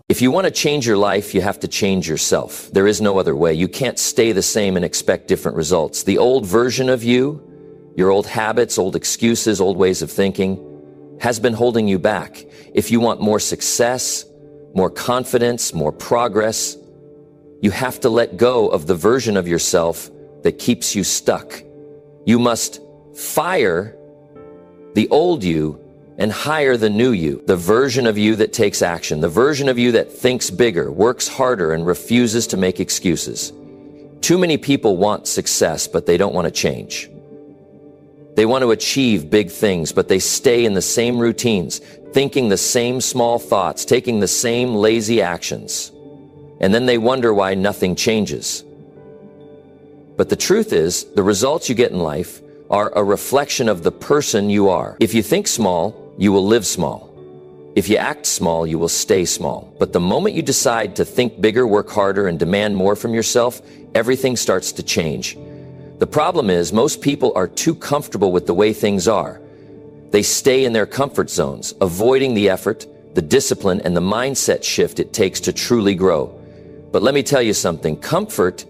If you want to change your life, you have to change yourself. There is no other way. You can't stay the same and expect different results. The old version of you, your old habits, old excuses, old ways of thinking, has been holding you back. If you want more success, more confidence, more progress, you have to let go of the version of yourself that keeps you stuck. You must fire the old you and hire the new you, the version of you that takes action, the version of you that thinks bigger, works harder, and refuses to make excuses. Too many people want success, but they don't want to change. They want to achieve big things, but they stay in the same routines, thinking the same small thoughts, taking the same lazy actions. And then they wonder why nothing changes. But the truth is, the results you get in life are a reflection of the person you are. If you think small, you will live small. If you act small, you will stay small. But the moment you decide to think bigger, work harder, and demand more from yourself, everything starts to change. The problem is, most people are too comfortable with the way things are. They stay in their comfort zones, avoiding the effort, the discipline, and the mindset shift it takes to truly grow. But let me tell you something, comfort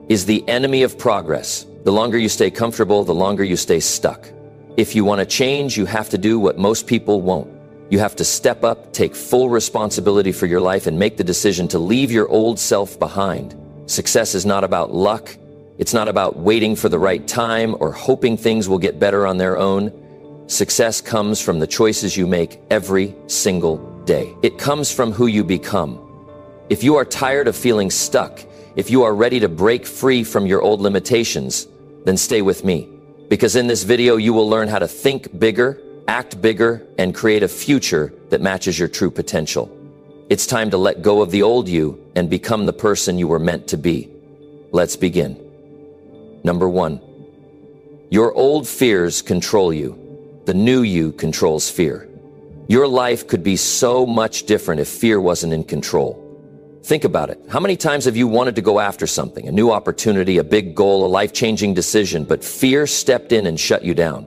is the enemy of progress. The longer you stay comfortable, the longer you stay stuck. If you want to change, you have to do what most people won't. You have to step up, take full responsibility for your life, and make the decision to leave your old self behind. Success is not about luck. It's not about waiting for the right time or hoping things will get better on their own. Success comes from the choices you make every single day. It comes from who you become. If you are tired of feeling stuck, if you are ready to break free from your old limitations, then stay with me. Because in this video, you will learn how to think bigger, act bigger, and create a future that matches your true potential. It's time to let go of the old you and become the person you were meant to be. Let's begin. Number 1, your old fears control you. The new you controls fear. Your life could be so much different if fear wasn't in control. Think about it. How many times have you wanted to go after something, a new opportunity, a big goal, a life-changing decision, but fear stepped in and shut you down?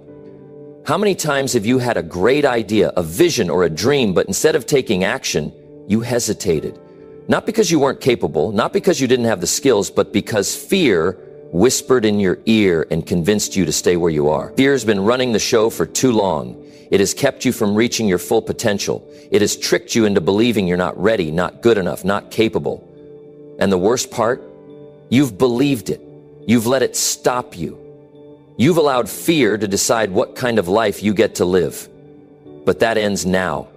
How many times have you had a great idea, a vision, or a dream, but instead of taking action, you hesitated? Not because you weren't capable, not because you didn't have the skills, but because fear whispered in your ear and convinced you to stay where you are. Fear has been running the show for too long. It has kept you from reaching your full potential. It has tricked you into believing you're not ready, not good enough, not capable. And the worst part, you've believed it. You've let it stop you. You've allowed fear to decide what kind of life you get to live. But that ends now.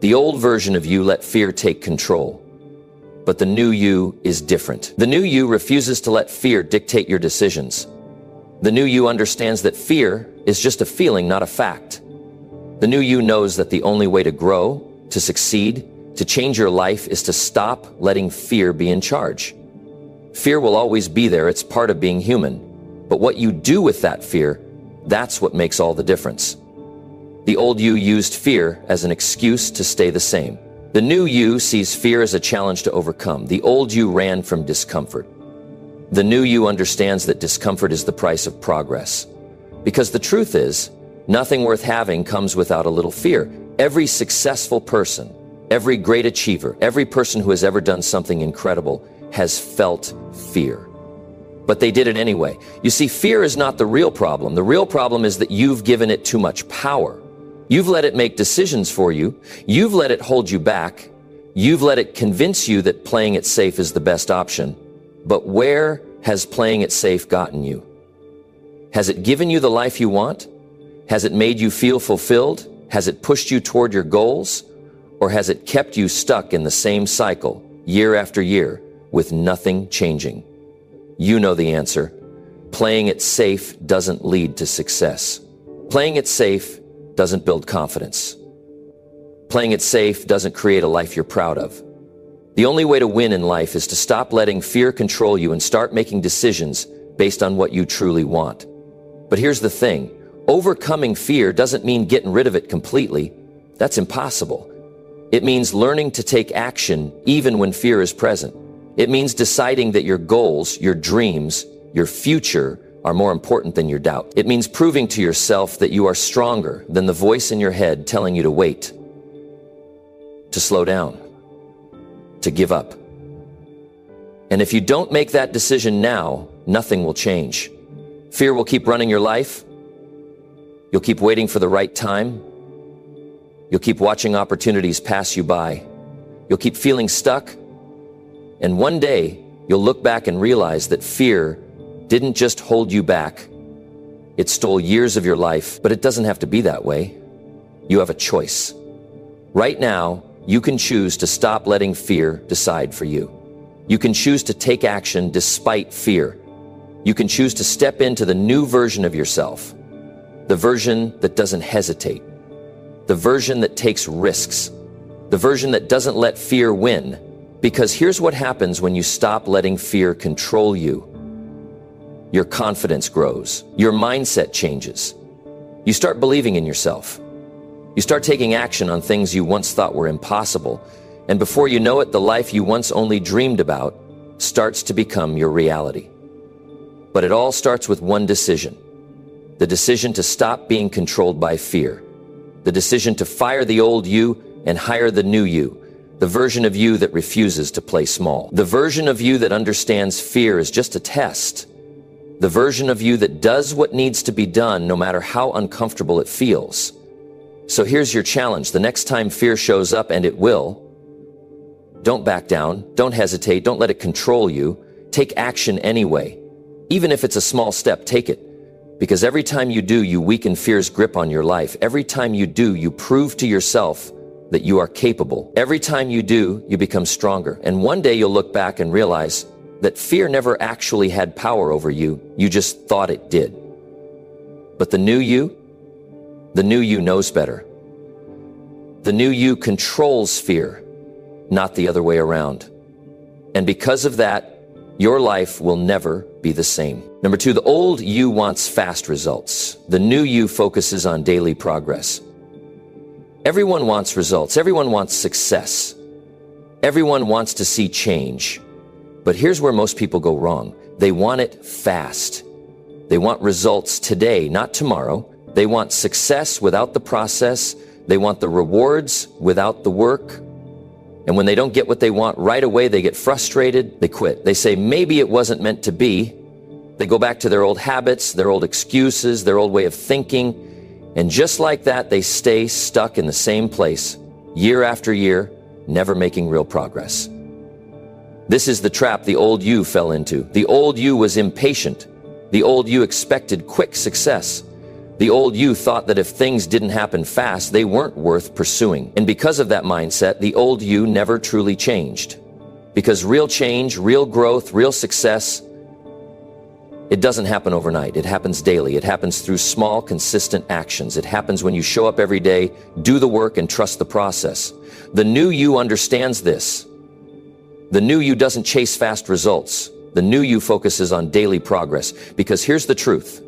The old version of you let fear take control. But the new you is different. The new you refuses to let fear dictate your decisions. The new you understands that fear is just a feeling, not a fact. The new you knows that the only way to grow, to succeed, to change your life is to stop letting fear be in charge. Fear will always be there. It's part of being human. But what you do with that fear, that's what makes all the difference. The old you used fear as an excuse to stay the same. The new you sees fear as a challenge to overcome. The old you ran from discomfort. The new you understands that discomfort is the price of progress. Because the truth is, nothing worth having comes without a little fear. Every successful person, every great achiever, every person who has ever done something incredible has felt fear. But they did it anyway. You see, fear is not the real problem. The real problem is that you've given it too much power. You've let it make decisions for you. You've let it hold you back. You've let it convince you that playing it safe is the best option. But where has playing it safe gotten you? Has it given you the life you want? Has it made you feel fulfilled? Has it pushed you toward your goals? Or has it kept you stuck in the same cycle, year after year, with nothing changing? You know the answer. Playing it safe doesn't lead to success. Playing it safe doesn't build confidence. Playing it safe doesn't create a life you're proud of. The only way to win in life is to stop letting fear control you and start making decisions based on what you truly want. But here's the thing. Overcoming fear doesn't mean getting rid of it completely. That's impossible. It means learning to take action even when fear is present. It means deciding that your goals, your dreams, your future are more important than your doubt. It means proving to yourself that you are stronger than the voice in your head telling you to wait. to slow down, to give up. And if you don't make that decision now, nothing will change. Fear will keep running your life. You'll keep waiting for the right time. You'll keep watching opportunities pass you by. You'll keep feeling stuck. And one day, you'll look back and realize that fear didn't just hold you back. It stole years of your life, but it doesn't have to be that way. You have a choice. Right now, you can choose to stop letting fear decide for you. You can choose to take action despite fear. You can choose to step into the new version of yourself, the version that doesn't hesitate, the version that takes risks, the version that doesn't let fear win. Because here's what happens when you stop letting fear control you. Your confidence grows. Your mindset changes. You start believing in yourself. You start taking action on things you once thought were impossible. And before you know it, the life you once only dreamed about starts to become your reality. But it all starts with one decision. The decision to stop being controlled by fear. The decision to fire the old you and hire the new you. The version of you that refuses to play small. The version of you that understands fear is just a test. The version of you that does what needs to be done no matter how uncomfortable it feels. So here's your challenge. The next time fear shows up, and it will, don't back down, don't hesitate, don't let it control you. Take action anyway. Even if it's a small step, take it. Because every time you do, you weaken fear's grip on your life. Every time you do, you prove to yourself that you are capable. Every time you do, you become stronger. And one day you'll look back and realize that fear never actually had power over you. You just thought it did. But the new you knows better. The new you controls fear, not the other way around. And because of that, your life will never be the same. Number 2, the old you wants fast results. The new you focuses on daily progress. Everyone wants results. Everyone wants success. Everyone wants to see change. But here's where most people go wrong. They want it fast. They want results today, not tomorrow. They want success without the process. They want the rewards without the work. And when they don't get what they want right away, they get frustrated. They quit. They say, maybe it wasn't meant to be. They go back to their old habits, their old excuses, their old way of thinking. And just like that, they stay stuck in the same place, year after year, never making real progress. This is the trap the old you fell into. The old you was impatient. The old you expected quick success. The old you thought that if things didn't happen fast, they weren't worth pursuing. And because of that mindset, the old you never truly changed. Because real change, real growth, real success, it doesn't happen overnight. It happens daily. It happens through small, consistent actions. It happens when you show up every day, do the work, and trust the process. The new you understands this. The new you doesn't chase fast results. The new you focuses on daily progress. Because here's the truth.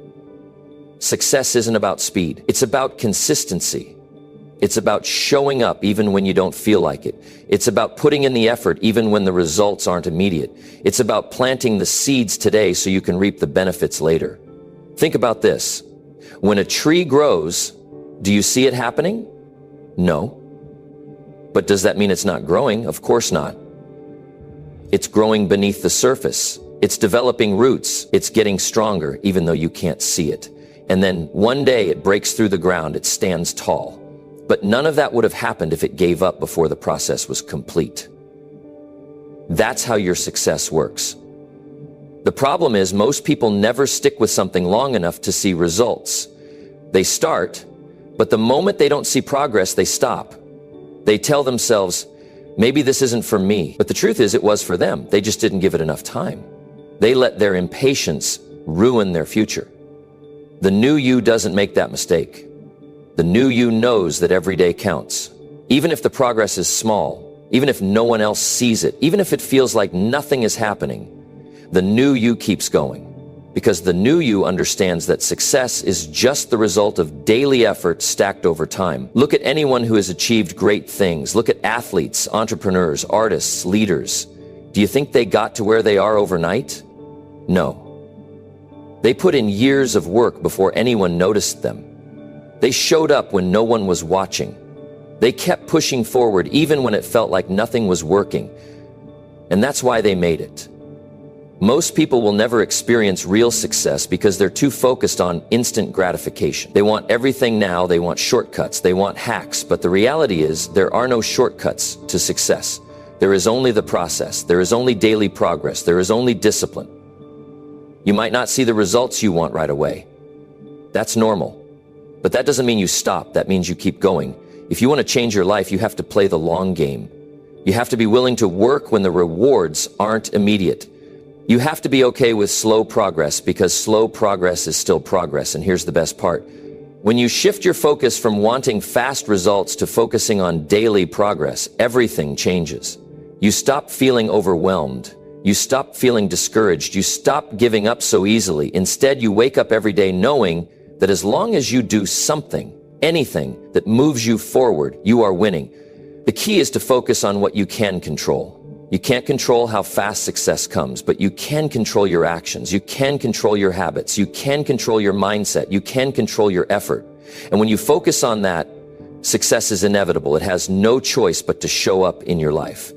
Success isn't about speed. It's about consistency. It's about showing up even when you don't feel like it. It's about putting in the effort even when the results aren't immediate. It's about planting the seeds today so you can reap the benefits later. Think about this. When a tree grows, do you see it happening? No. But does that mean it's not growing? Of course not. It's growing beneath the surface. It's developing roots. It's getting stronger even though you can't see it. And then one day it breaks through the ground. It stands tall. But none of that would have happened if it gave up before the process was complete. That's how your success works. The problem is most people never stick with something long enough to see results. They start, but the moment they don't see progress, they stop. They tell themselves, maybe this isn't for me. But the truth is it was for them. They just didn't give it enough time. They let their impatience ruin their future. The new you doesn't make that mistake. The new you knows that every day counts. Even if the progress is small, even if no one else sees it, even if it feels like nothing is happening, the new you keeps going. Because the new you understands that success is just the result of daily effort stacked over time. Look at anyone who has achieved great things. Look at athletes, entrepreneurs, artists, leaders. Do you think they got to where they are overnight? No. They put in years of work before anyone noticed them. They showed up when no one was watching. They kept pushing forward even when it felt like nothing was working. And that's why they made it. Most people will never experience real success because they're too focused on instant gratification. They want everything now, they want shortcuts, they want hacks, but the reality is there are no shortcuts to success. There is only the process, there is only daily progress, there is only discipline. You might not see the results you want right away. That's normal. But that doesn't mean you stop, that means you keep going. If you want to change your life, you have to play the long game. You have to be willing to work when the rewards aren't immediate. You have to be okay with slow progress because slow progress is still progress. And here's the best part. When you shift your focus from wanting fast results to focusing on daily progress, everything changes. You stop feeling overwhelmed. You stop feeling discouraged. You stop giving up so easily. Instead, you wake up every day knowing that as long as you do something, anything that moves you forward, you are winning. The key is to focus on what you can control. You can't control how fast success comes, but you can control your actions. You can control your habits. You can control your mindset. You can control your effort. And when you focus on that, success is inevitable. It has no choice but to show up in your life.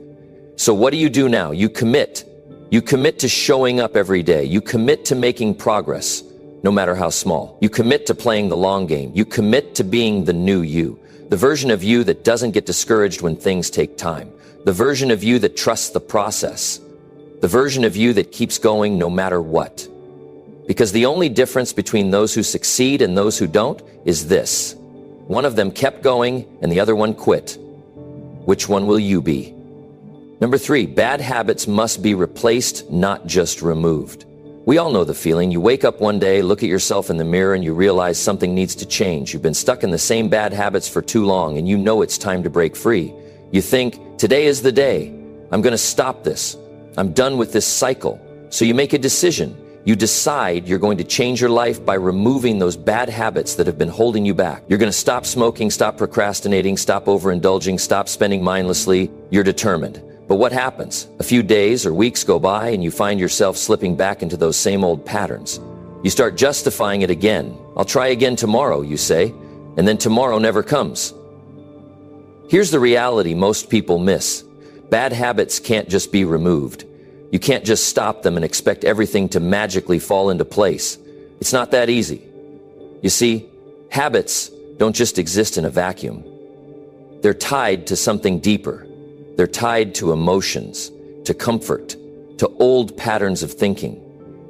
So what do you do now? You commit. You commit to showing up every day. You commit to making progress, no matter how small. You commit to playing the long game. You commit to being the new you, the version of you that doesn't get discouraged when things take time. The version of you that trusts the process. The version of you that keeps going no matter what. Because the only difference between those who succeed and those who don't is this. One of them kept going and the other one quit. Which one will you be? Number 3, bad habits must be replaced, not just removed. We all know the feeling. You wake up one day, look at yourself in the mirror, and you realize something needs to change. You've been stuck in the same bad habits for too long, and you know it's time to break free. You think, today is the day. I'm going to stop this. I'm done with this cycle. So you make a decision. You decide you're going to change your life by removing those bad habits that have been holding you back. You're going to stop smoking, stop procrastinating, stop overindulging, stop spending mindlessly. You're determined. But what happens? A few days or weeks go by and you find yourself slipping back into those same old patterns. You start justifying it again. I'll try again tomorrow, you say, and then tomorrow never comes. Here's the reality most people miss. Bad habits can't just be removed. You can't just stop them and expect everything to magically fall into place. It's not that easy. You see, habits don't just exist in a vacuum. They're tied to something deeper. They're tied to emotions, to comfort, to old patterns of thinking.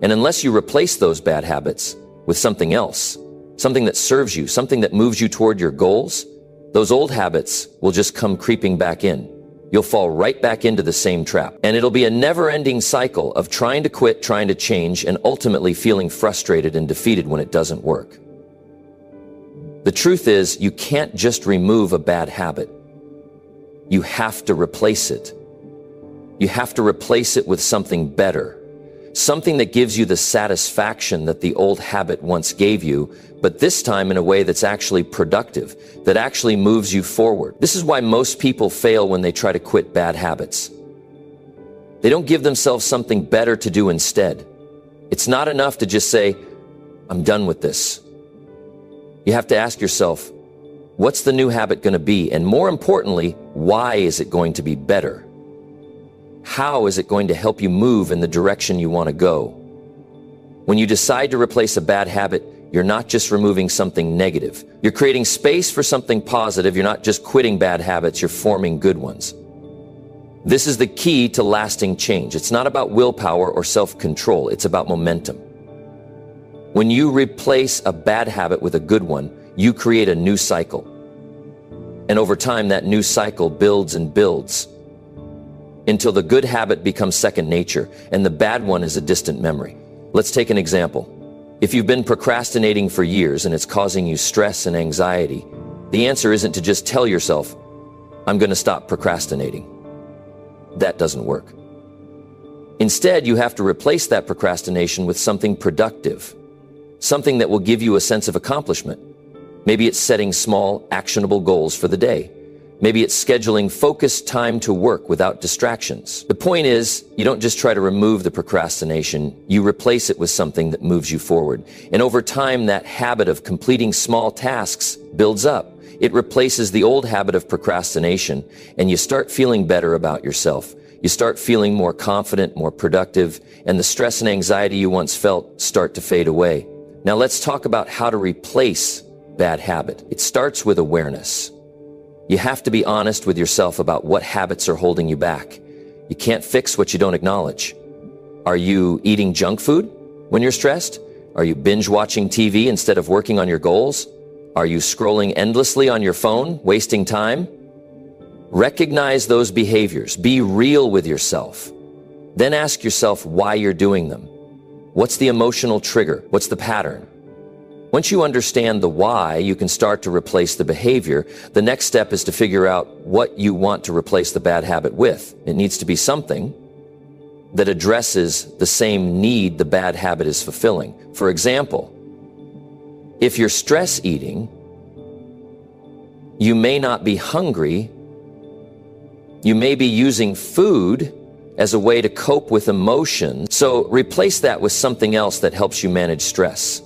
And unless you replace those bad habits with something else, something that serves you, something that moves you toward your goals, those old habits will just come creeping back in. You'll fall right back into the same trap. And it'll be a never-ending cycle of trying to quit, trying to change, and ultimately feeling frustrated and defeated when it doesn't work. The truth is, you can't just remove a bad habit. You have to replace it. You have to replace it with something better. Something that gives you the satisfaction that the old habit once gave you, but this time in a way that's actually productive, that actually moves you forward. This is why most people fail when they try to quit bad habits. They don't give themselves something better to do instead. It's not enough to just say, I'm done with this. You have to ask yourself, what's the new habit going to be? And more importantly, why is it going to be better? How is it going to help you move in the direction you want to go? When you decide to replace a bad habit, you're not just removing something negative. You're creating space for something positive. You're not just quitting bad habits, you're forming good ones. This is the key to lasting change. It's not about willpower or self-control. It's about momentum. When you replace a bad habit with a good one, you create a new cycle. And over time, that new cycle builds and builds until the good habit becomes second nature and the bad one is a distant memory. Let's take an example. If you've been procrastinating for years and it's causing you stress and anxiety, the answer isn't to just tell yourself, I'm going to stop procrastinating. That doesn't work. Instead, you have to replace that procrastination with something productive, something that will give you a sense of accomplishment. Maybe it's setting small, actionable goals for the day. Maybe it's scheduling focused time to work without distractions. The point is, you don't just try to remove the procrastination, you replace it with something that moves you forward. And over time, that habit of completing small tasks builds up. It replaces the old habit of procrastination, and you start feeling better about yourself. You start feeling more confident, more productive, and the stress and anxiety you once felt start to fade away. Now let's talk about how to replace bad habit. It starts with awareness. You have to be honest with yourself about what habits are holding you back. You can't fix what you don't acknowledge. Are you eating junk food when you're stressed? Are you binge watching TV instead of working on your goals? Are you scrolling endlessly on your phone, wasting time? Recognize those behaviors. Be real with yourself. Then ask yourself why you're doing them. What's the emotional trigger? What's the pattern? Once you understand the why, you can start to replace the behavior. The next step is to figure out what you want to replace the bad habit with. It needs to be something that addresses the same need the bad habit is fulfilling. For example, if you're stress eating, you may not be hungry. You may be using food as a way to cope with emotion. So replace that with something else that helps you manage stress.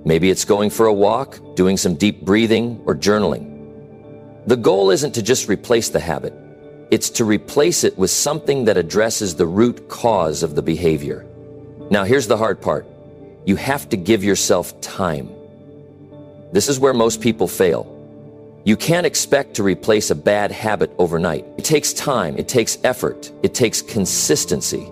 Maybe it's going for a walk, doing some deep breathing, or journaling. The goal isn't to just replace the habit. It's to replace it with something that addresses the root cause of the behavior. Now, here's the hard part. You have to give yourself time. This is where most people fail. You can't expect to replace a bad habit overnight. It takes time, it takes effort, it takes consistency.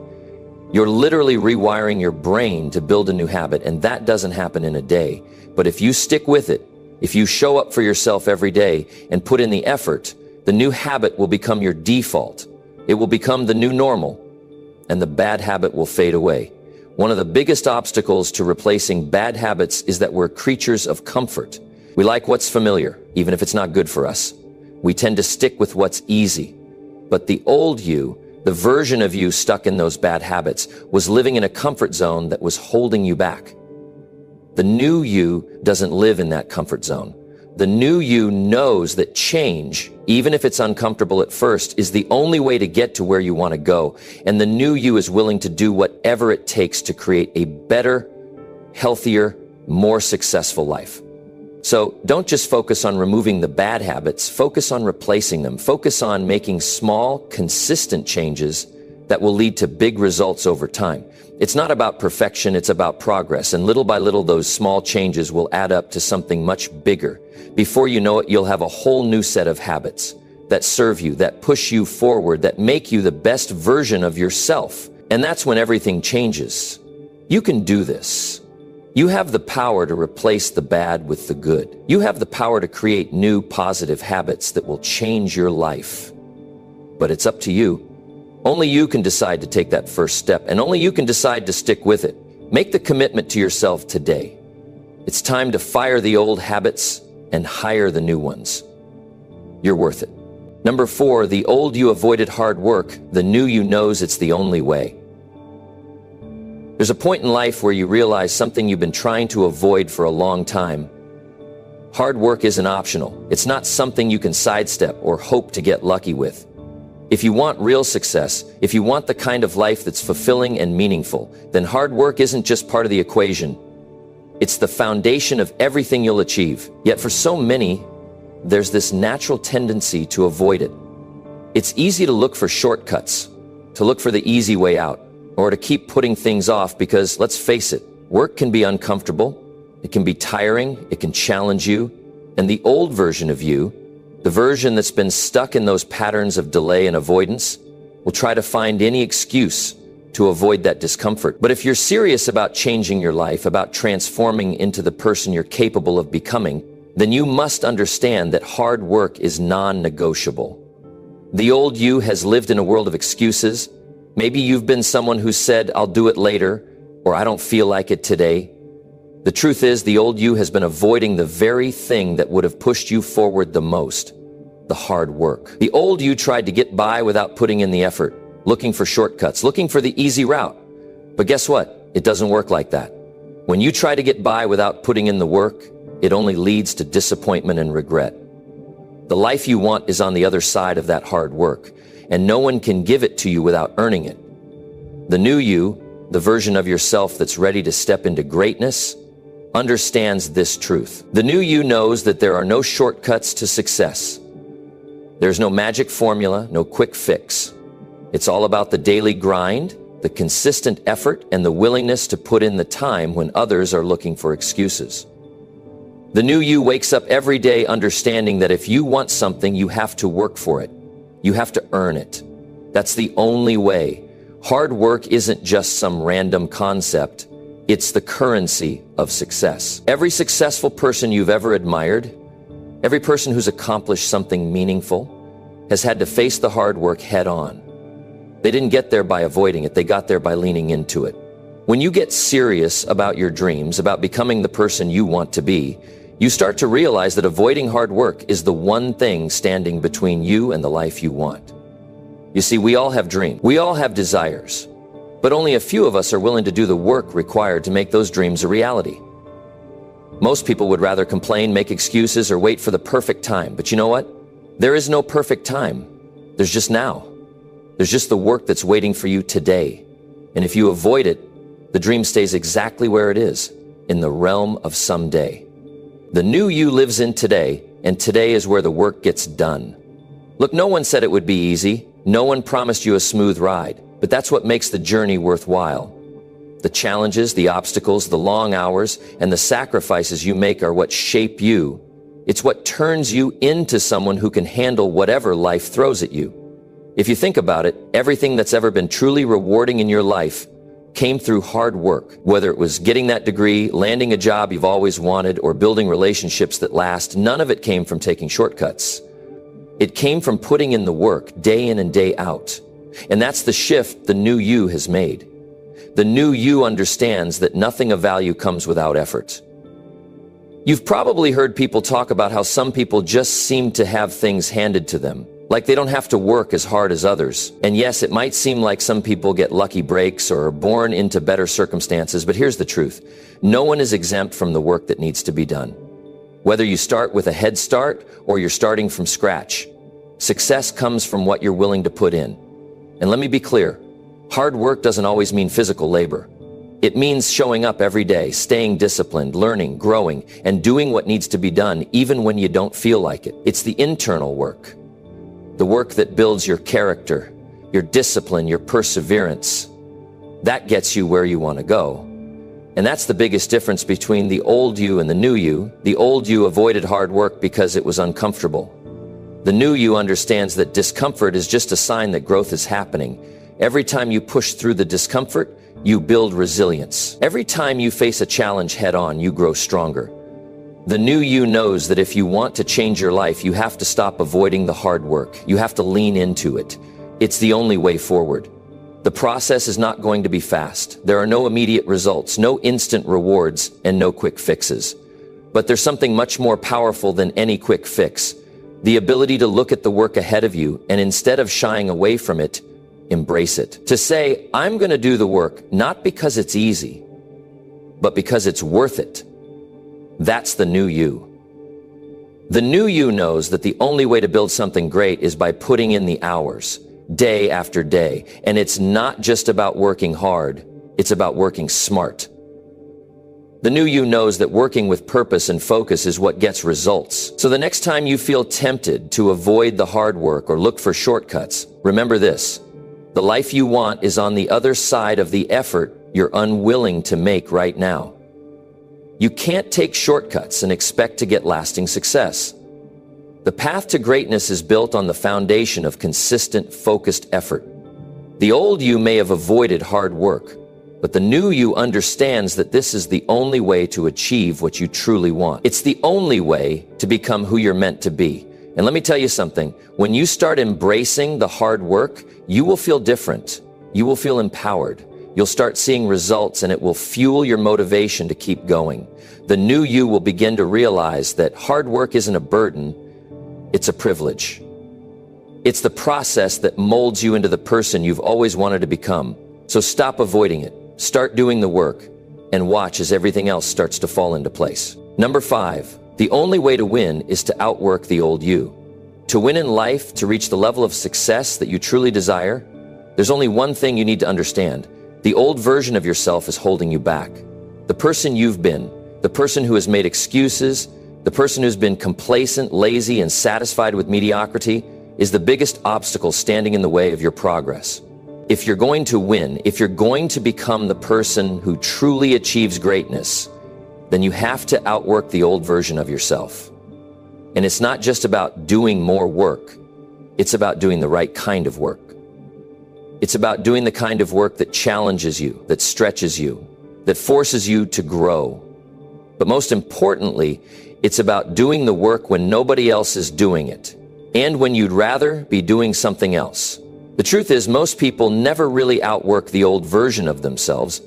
You're literally rewiring your brain to build a new habit, and that doesn't happen in a day. But if you stick with it, if you show up for yourself every day and put in the effort, the new habit will become your default. It will become the new normal, and the bad habit will fade away. One of the biggest obstacles to replacing bad habits is that we're creatures of comfort. We like what's familiar, even if it's not good for us. We tend to stick with what's easy. But the old you, the version of you stuck in those bad habits, was living in a comfort zone that was holding you back. The new you doesn't live in that comfort zone. The new you knows that change, even if it's uncomfortable at first, is the only way to get to where you want to go. And the new you is willing to do whatever it takes to create a better, healthier, more successful life. So don't just focus on removing the bad habits, focus on replacing them. Focus on making small, consistent changes that will lead to big results over time. It's not about perfection, it's about progress. And little by little, those small changes will add up to something much bigger. Before you know it, you'll have a whole new set of habits that serve you, that push you forward, that make you the best version of yourself. And that's when everything changes. You can do this. You have the power to replace the bad with the good. You have the power to create new positive habits that will change your life. But it's up to you. Only you can decide to take that first step, and only you can decide to stick with it. Make the commitment to yourself today. It's time to fire the old habits and hire the new ones. You're worth it. Number 4, the old you avoided hard work. The new you knows it's the only way. There's a point in life where you realize something you've been trying to avoid for a long time. Hard work isn't optional. It's not something you can sidestep or hope to get lucky with. If you want real success, if you want the kind of life that's fulfilling and meaningful, then hard work isn't just part of the equation. It's the foundation of everything you'll achieve. Yet for so many, there's this natural tendency to avoid it. It's easy to look for shortcuts, to look for the easy way out, or to keep putting things off because, let's face it, work can be uncomfortable, it can be tiring, it can challenge you, and the old version of you, the version that's been stuck in those patterns of delay and avoidance, will try to find any excuse to avoid that discomfort. But if you're serious about changing your life, about transforming into the person you're capable of becoming, then you must understand that hard work is non-negotiable. The old you has lived in a world of excuses. Maybe you've been someone who said, I'll do it later, or I don't feel like it today. The truth is, the old you has been avoiding the very thing that would have pushed you forward the most, the hard work. The old you tried to get by without putting in the effort, looking for shortcuts, looking for the easy route. But guess what? It doesn't work like that. When you try to get by without putting in the work, it only leads to disappointment and regret. The life you want is on the other side of that hard work, and no one can give it to you without earning it. The new you, the version of yourself that's ready to step into greatness, understands this truth. The new you knows that there are no shortcuts to success. There's no magic formula, no quick fix. It's all about the daily grind, the consistent effort, and the willingness to put in the time when others are looking for excuses. The new you wakes up every day understanding that if you want something, you have to work for it. You have to earn it. That's the only way. Hard work isn't just some random concept. It's the currency of success. Every successful person you've ever admired, every person who's accomplished something meaningful, has had to face the hard work head on. They didn't get there by avoiding it. They got there by leaning into it. When you get serious about your dreams, about becoming the person you want to be, you start to realize that avoiding hard work is the one thing standing between you and the life you want. You see, we all have dreams. We all have desires. But only a few of us are willing to do the work required to make those dreams a reality. Most people would rather complain, make excuses, or wait for the perfect time. But you know what? There is no perfect time. There's just now. There's just the work that's waiting for you today. And if you avoid it, the dream stays exactly where it is, in the realm of someday. The new you lives in today, and today is where the work gets done. Look, no one said it would be easy. No one promised you a smooth ride. But that's what makes the journey worthwhile. The challenges, the obstacles, the long hours, and the sacrifices you make are what shape you. It's what turns you into someone who can handle whatever life throws at you. If you think about it, everything that's ever been truly rewarding in your life came through hard work. Whether it was getting that degree, landing a job you've always wanted, or building relationships that last, none of it came from taking shortcuts. It came from putting in the work day in and day out. And that's the shift the new you has made. The new you understands that nothing of value comes without effort. You've probably heard people talk about how some people just seem to have things handed to them, like they don't have to work as hard as others. And yes, it might seem like some people get lucky breaks or are born into better circumstances, but here's the truth. No one is exempt from the work that needs to be done. Whether you start with a head start or you're starting from scratch, success comes from what you're willing to put in. And let me be clear, hard work doesn't always mean physical labor. It means showing up every day, staying disciplined, learning, growing, and doing what needs to be done even when you don't feel like it. It's the internal work, the work that builds your character, your discipline, your perseverance. That gets you where you want to go. And that's the biggest difference between the old you and the new you. The old you avoided hard work because it was uncomfortable. The new you understands that discomfort is just a sign that growth is happening. Every time you push through the discomfort, you build resilience. Every time you face a challenge head on, you grow stronger. The new you knows that if you want to change your life, you have to stop avoiding the hard work. You have to lean into it. It's the only way forward. The process is not going to be fast. There are no immediate results, no instant rewards, and no quick fixes. But there's something much more powerful than any quick fix. The ability to look at the work ahead of you and instead of shying away from it, embrace it. To say, I'm going to do the work, not because it's easy, but because it's worth it. That's the new you. The new you knows that the only way to build something great is by putting in the hours, day after day. And it's not just about working hard, it's about working smart. The new you knows that working with purpose and focus is what gets results. So the next time you feel tempted to avoid the hard work or look for shortcuts, remember this. The life you want is on the other side of the effort you're unwilling to make right now. You can't take shortcuts and expect to get lasting success. The path to greatness is built on the foundation of consistent, focused effort. The old you may have avoided hard work, but the new you understands that this is the only way to achieve what you truly want. It's the only way to become who you're meant to be. And let me tell you something, when you start embracing the hard work, you will feel different. You will feel empowered. You'll start seeing results and it will fuel your motivation to keep going. The new you will begin to realize that hard work isn't a burden, it's a privilege. It's the process that molds you into the person you've always wanted to become. So stop avoiding it. Start doing the work and watch as everything else starts to fall into place. Number 5, the only way to win is to outwork the old you. To win in life, to reach the level of success that you truly desire, there's only one thing you need to understand. The old version of yourself is holding you back. The person you've been, the person who has made excuses, the person who's been complacent, lazy, and satisfied with mediocrity is the biggest obstacle standing in the way of your progress. If you're going to win, if you're going to become the person who truly achieves greatness, then you have to outwork the old version of yourself. And it's not just about doing more work. It's about doing the right kind of work. It's about doing the kind of work that challenges you, that stretches you, that forces you to grow. But most importantly, it's about doing the work when nobody else is doing it, and when you'd rather be doing something else. The truth is, most people never really outwork the old version of themselves.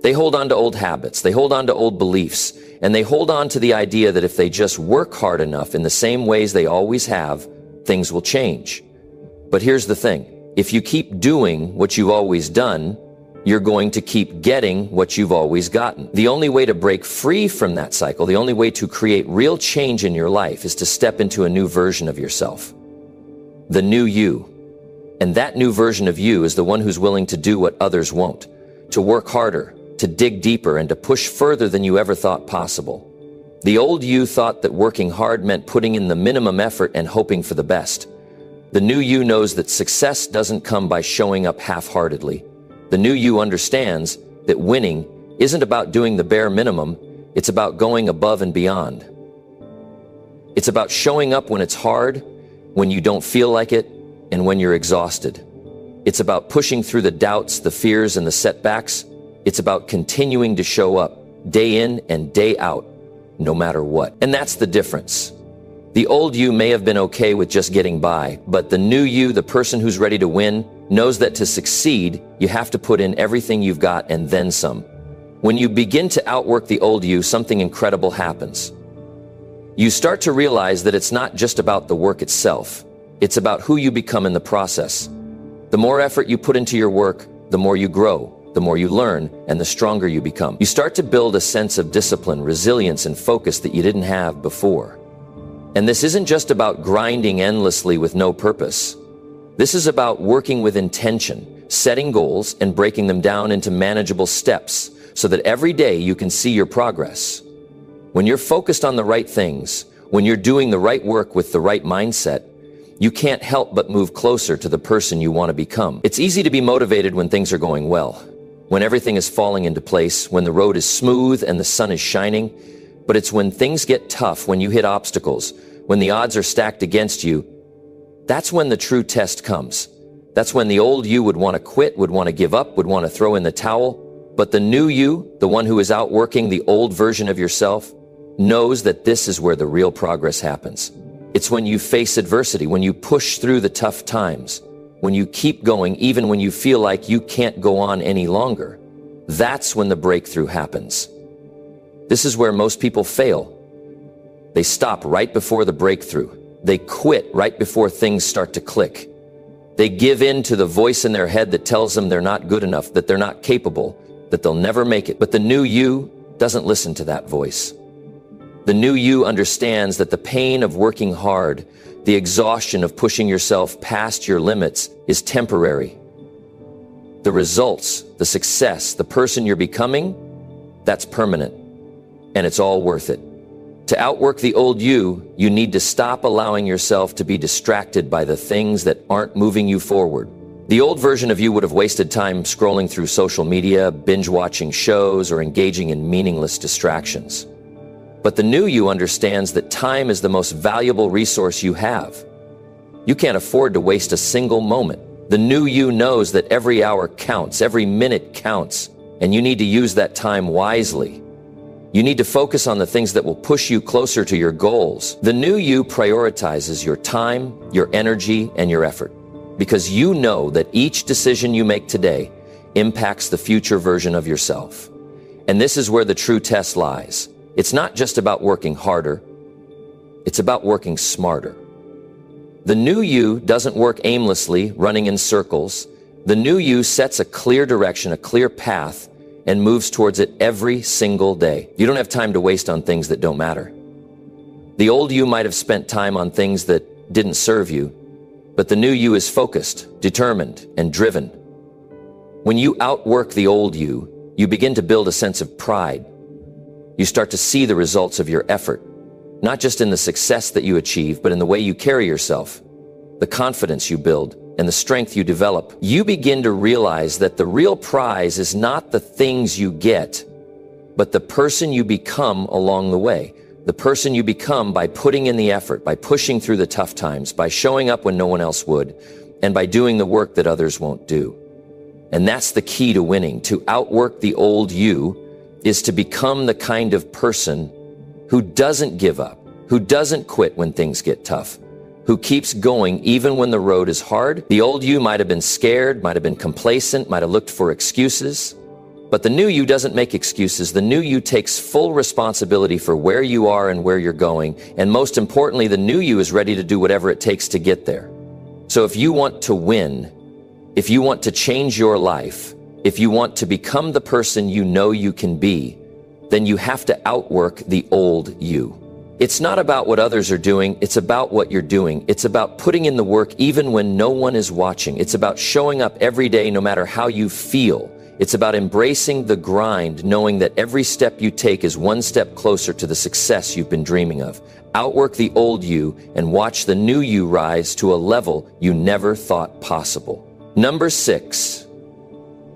They hold on to old habits, they hold on to old beliefs, and they hold on to the idea that if they just work hard enough in the same ways they always have, things will change. But here's the thing. If you keep doing what you've always done, you're going to keep getting what you've always gotten. The only way to break free from that cycle, the only way to create real change in your life is to step into a new version of yourself. The new you. And that new version of you is the one who's willing to do what others won't, to work harder, to dig deeper, and to push further than you ever thought possible. The old you thought that working hard meant putting in the minimum effort and hoping for the best. The new you knows that success doesn't come by showing up half-heartedly. The new you understands that winning isn't about doing the bare minimum, it's about going above and beyond. It's about showing up when it's hard, when you don't feel like it, and when you're exhausted. It's about pushing through the doubts, the fears, and the setbacks. It's about continuing to show up, day in and day out, no matter what. And that's the difference. The old you may have been okay with just getting by, but the new you, the person who's ready to win, knows that to succeed, you have to put in everything you've got and then some. When you begin to outwork the old you, something incredible happens. You start to realize that it's not just about the work itself. It's about who you become in the process. The more effort you put into your work, the more you grow, the more you learn, and the stronger you become. You start to build a sense of discipline, resilience, and focus that you didn't have before. And this isn't just about grinding endlessly with no purpose. This is about working with intention, setting goals, and breaking them down into manageable steps so that every day you can see your progress. When you're focused on the right things, when you're doing the right work with the right mindset, you can't help but move closer to the person you want to become. It's easy to be motivated when things are going well, when everything is falling into place, when the road is smooth and the sun is shining. But it's when things get tough, when you hit obstacles, when the odds are stacked against you, that's when the true test comes. That's when the old you would want to quit, would want to give up, would want to throw in the towel. But the new you, the one who is outworking the old version of yourself, knows that this is where the real progress happens. It's when you face adversity, when you push through the tough times, when you keep going even when you feel like you can't go on any longer. That's when the breakthrough happens. This is where most people fail. They stop right before the breakthrough. They quit right before things start to click. They give in to the voice in their head that tells them they're not good enough, that they're not capable, that they'll never make it. But the new you doesn't listen to that voice. The new you understands that the pain of working hard, the exhaustion of pushing yourself past your limits is temporary. The results, the success, the person you're becoming, that's permanent. And it's all worth it. To outwork the old you, you need to stop allowing yourself to be distracted by the things that aren't moving you forward. The old version of you would have wasted time scrolling through social media, binge-watching shows, or engaging in meaningless distractions. But the new you understands that time is the most valuable resource you have. You can't afford to waste a single moment. The new you knows that every hour counts, every minute counts, and you need to use that time wisely. You need to focus on the things that will push you closer to your goals. The new you prioritizes your time, your energy, and your effort, because you know that each decision you make today impacts the future version of yourself. And this is where the true test lies. It's not just about working harder, it's about working smarter. The new you doesn't work aimlessly, running in circles. The new you sets a clear direction, a clear path, and moves towards it every single day. You don't have time to waste on things that don't matter. The old you might have spent time on things that didn't serve you, but the new you is focused, determined, and driven. When you outwork the old you, you begin to build a sense of pride. You start to see the results of your effort, not just in the success that you achieve, but in the way you carry yourself, the confidence you build, and the strength you develop. You begin to realize that the real prize is not the things you get, but the person you become along the way. The person you become by putting in the effort, by pushing through the tough times, by showing up when no one else would, and by doing the work that others won't do. And that's the key to winning. To outwork the old you is to become the kind of person who doesn't give up, who doesn't quit when things get tough, who keeps going even when the road is hard. The old you might have been scared, might have been complacent, might have looked for excuses. But the new you doesn't make excuses. The new you takes full responsibility for where you are and where you're going. And most importantly, the new you is ready to do whatever it takes to get there. So if you want to win, if you want to change your life, if you want to become the person you know you can be, then you have to outwork the old you. It's not about what others are doing. It's about what you're doing. It's about putting in the work even when no one is watching. It's about showing up every day no matter how you feel. It's about embracing the grind, knowing that every step you take is one step closer to the success you've been dreaming of. Outwork the old you and watch the new you rise to a level you never thought possible. Number 6,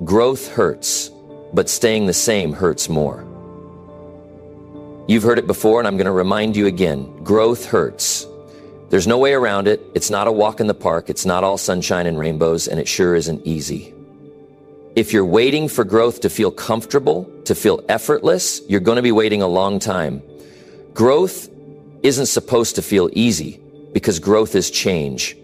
growth hurts, but staying the same hurts more. You've heard it before, and I'm going to remind you again. Growth hurts. There's no way around it. It's not a walk in the park. It's not all sunshine and rainbows, and it sure isn't easy. If you're waiting for growth to feel comfortable, to feel effortless, you're going to be waiting a long time. Growth isn't supposed to feel easy because growth is change,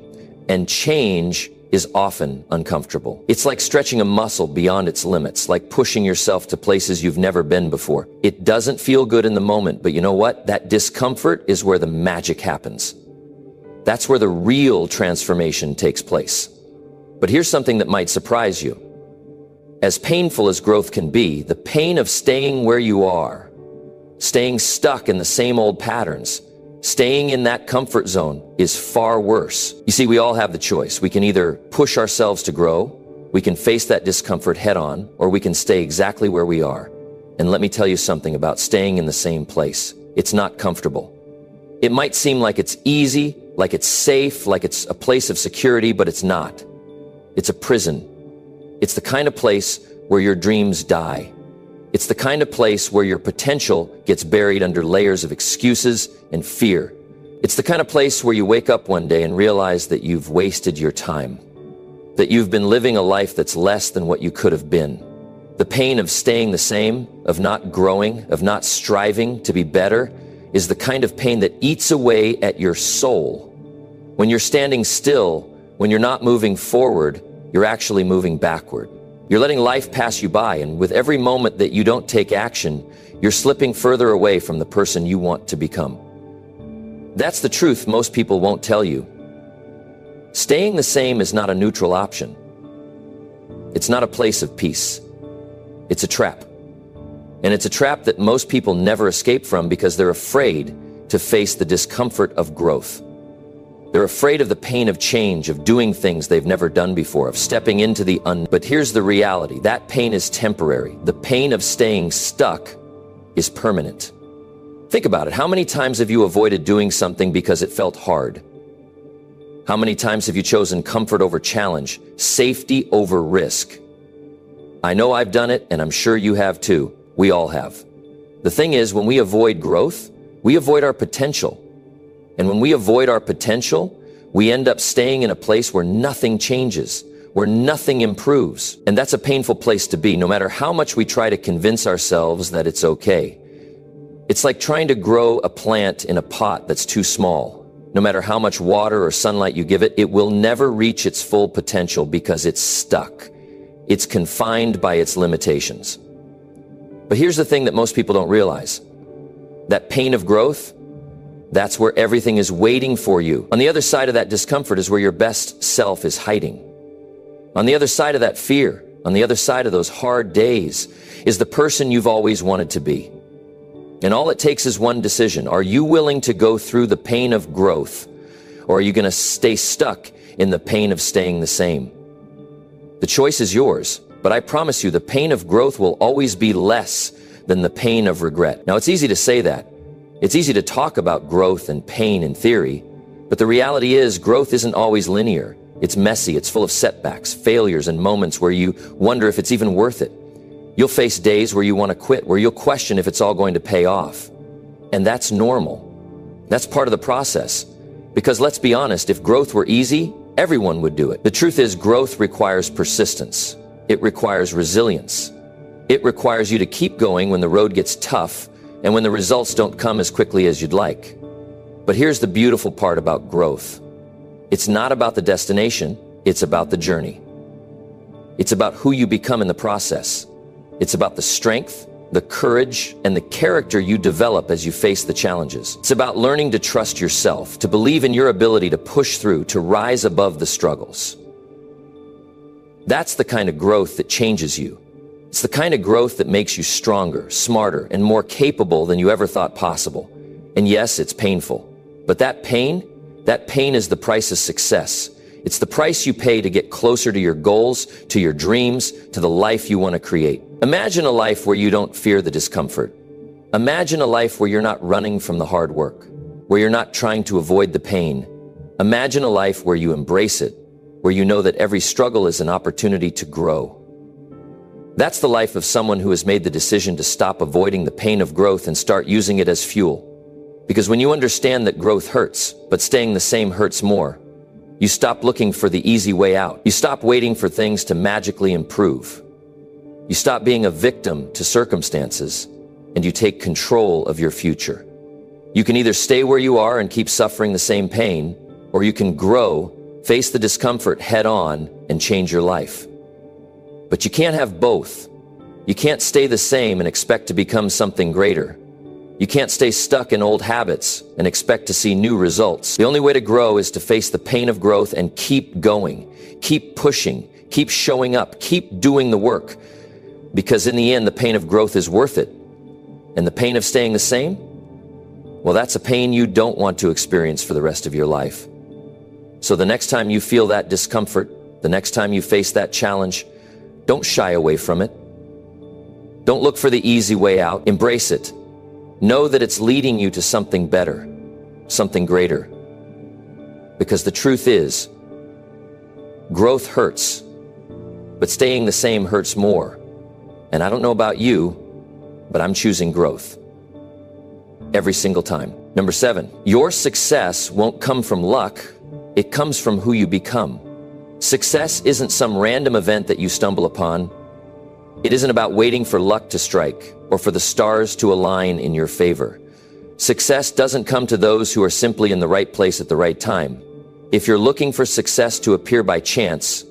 and change is often uncomfortable. It's like stretching a muscle beyond its limits, like pushing yourself to places you've never been before. It doesn't feel good in the moment, but you know what? That discomfort is where the magic happens. That's where the real transformation takes place. But here's something that might surprise you. As painful as growth can be, the pain of staying where you are, staying stuck in the same old patterns, staying in that comfort zone is far worse. You see, we all have the choice. We can either push ourselves to grow, we can face that discomfort head on, or we can stay exactly where we are. And let me tell you something about staying in the same place. It's not comfortable. It might seem like it's easy, like it's safe, like it's a place of security, but it's not. It's a prison. It's the kind of place where your dreams die. It's the kind of place where your potential gets buried under layers of excuses and fear. It's the kind of place where you wake up one day and realize that you've wasted your time, that you've been living a life that's less than what you could have been. The pain of staying the same, of not growing, of not striving to be better, is the kind of pain that eats away at your soul. When you're standing still, when you're not moving forward, you're actually moving backward. You're letting life pass you by, and with every moment that you don't take action, you're slipping further away from the person you want to become. That's the truth most people won't tell you. Staying the same is not a neutral option. It's not a place of peace. It's a trap. And it's a trap that most people never escape from because they're afraid to face the discomfort of growth. They're afraid of the pain of change, of doing things they've never done before, of stepping into the unknown. But here's the reality. That pain is temporary. The pain of staying stuck is permanent. Think about it. How many times have you avoided doing something because it felt hard? How many times have you chosen comfort over challenge, safety over risk? I know I've done it, and I'm sure you have too. We all have. The thing is, when we avoid growth, we avoid our potential. And when we avoid our potential, we end up staying in a place where nothing changes, where nothing improves. And that's a painful place to be, no matter how much we try to convince ourselves that it's okay. It's like trying to grow a plant in a pot that's too small. No matter how much water or sunlight you give it, it will never reach its full potential because it's stuck. It's confined by its limitations. But here's the thing that most people don't realize. That pain of growth, that's where everything is waiting for you. On the other side of that discomfort is where your best self is hiding. On the other side of that fear, on the other side of those hard days, is the person you've always wanted to be. And all it takes is one decision. Are you willing to go through the pain of growth, or are you going to stay stuck in the pain of staying the same? The choice is yours, but I promise you the pain of growth will always be less than the pain of regret. Now, it's easy to say that. It's easy to talk about growth and pain in theory, but the reality is growth isn't always linear. It's messy, it's full of setbacks, failures, and moments where you wonder if it's even worth it. You'll face days where you want to quit, where you'll question if it's all going to pay off. And that's normal. That's part of the process. Because let's be honest, if growth were easy, everyone would do it. The truth is, growth requires persistence. It requires resilience. It requires you to keep going when the road gets tough and when the results don't come as quickly as you'd like. But here's the beautiful part about growth. It's not about the destination, it's about the journey. It's about who you become in the process. It's about the strength, the courage, and the character you develop as you face the challenges. It's about learning to trust yourself, to believe in your ability to push through, to rise above the struggles. That's the kind of growth that changes you. It's the kind of growth that makes you stronger, smarter, and more capable than you ever thought possible. And yes, it's painful. But that pain is the price of success. It's the price you pay to get closer to your goals, to your dreams, to the life you want to create. Imagine a life where you don't fear the discomfort. Imagine a life where you're not running from the hard work, where you're not trying to avoid the pain. Imagine a life where you embrace it, where you know that every struggle is an opportunity to grow. That's the life of someone who has made the decision to stop avoiding the pain of growth and start using it as fuel. Because when you understand that growth hurts, but staying the same hurts more, you stop looking for the easy way out. You stop waiting for things to magically improve. You stop being a victim to circumstances, and you take control of your future. You can either stay where you are and keep suffering the same pain, or you can grow, face the discomfort head on, and change your life. But you can't have both. You can't stay the same and expect to become something greater. You can't stay stuck in old habits and expect to see new results. The only way to grow is to face the pain of growth and keep going, keep pushing, keep showing up, keep doing the work. Because in the end, the pain of growth is worth it. And the pain of staying the same? Well, that's a pain you don't want to experience for the rest of your life. So the next time you feel that discomfort, the next time you face that challenge, don't shy away from it. Don't look for the easy way out. Embrace it. Know that it's leading you to something better, something greater. Because the truth is, growth hurts, but staying the same hurts more. And I don't know about you, but I'm choosing growth. Every single time. Number 7, your success won't come from luck. It comes from who you become. Success isn't some random event that you stumble upon. It isn't about waiting for luck to strike or for the stars to align in your favor. Success doesn't come to those who are simply in the right place at the right time. If you're looking for success to appear by chance,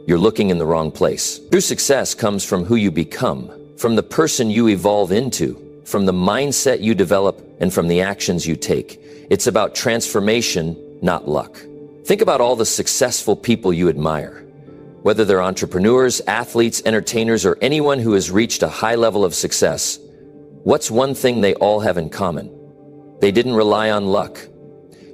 you're looking in the wrong place. True success comes from who you become, from the person you evolve into, from the mindset you develop, and from the actions you take. It's about transformation, not luck. Think about all the successful people you admire. Whether they're entrepreneurs, athletes, entertainers, or anyone who has reached a high level of success, what's one thing they all have in common? They didn't rely on luck.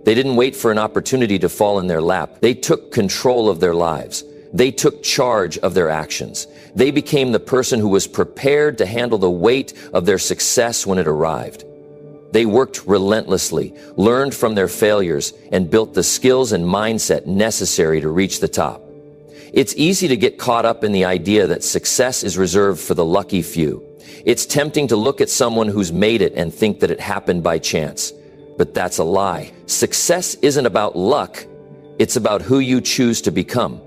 They didn't wait for an opportunity to fall in their lap. They took control of their lives. They took charge of their actions. They became the person who was prepared to handle the weight of their success when it arrived. They worked relentlessly, learned from their failures, and built the skills and mindset necessary to reach the top. It's easy to get caught up in the idea that success is reserved for the lucky few. It's tempting to look at someone who's made it and think that it happened by chance. But that's a lie. Success isn't about luck. It's about who you choose to become.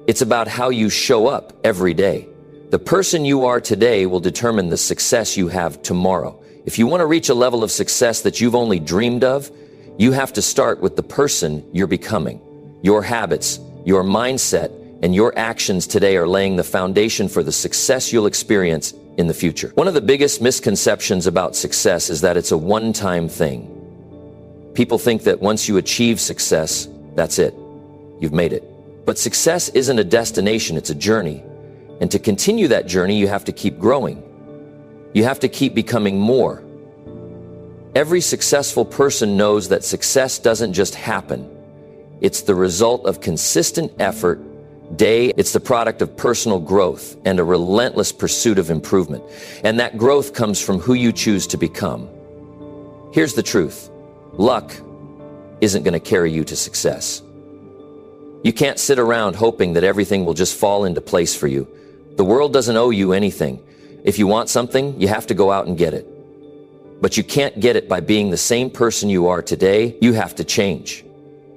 It's about how you show up every day. The person you are today will determine the success you have tomorrow. If you want to reach a level of success that you've only dreamed of, you have to start with the person you're becoming. Your habits, your mindset, and your actions today are laying the foundation for the success you'll experience in the future. One of the biggest misconceptions about success is that it's a one-time thing. People think that once you achieve success, that's it. You've made it. But success isn't a destination, it's a journey. And to continue that journey, you have to keep growing. You have to keep becoming more. Every successful person knows that success doesn't just happen. It's the result of consistent effort, day. It's the product of personal growth and a relentless pursuit of improvement. And that growth comes from who you choose to become. Here's the truth. Luck isn't going to carry you to success. You can't sit around hoping that everything will just fall into place for you. The world doesn't owe you anything. If you want something, you have to go out and get it. But you can't get it by being the same person you are today. You have to change.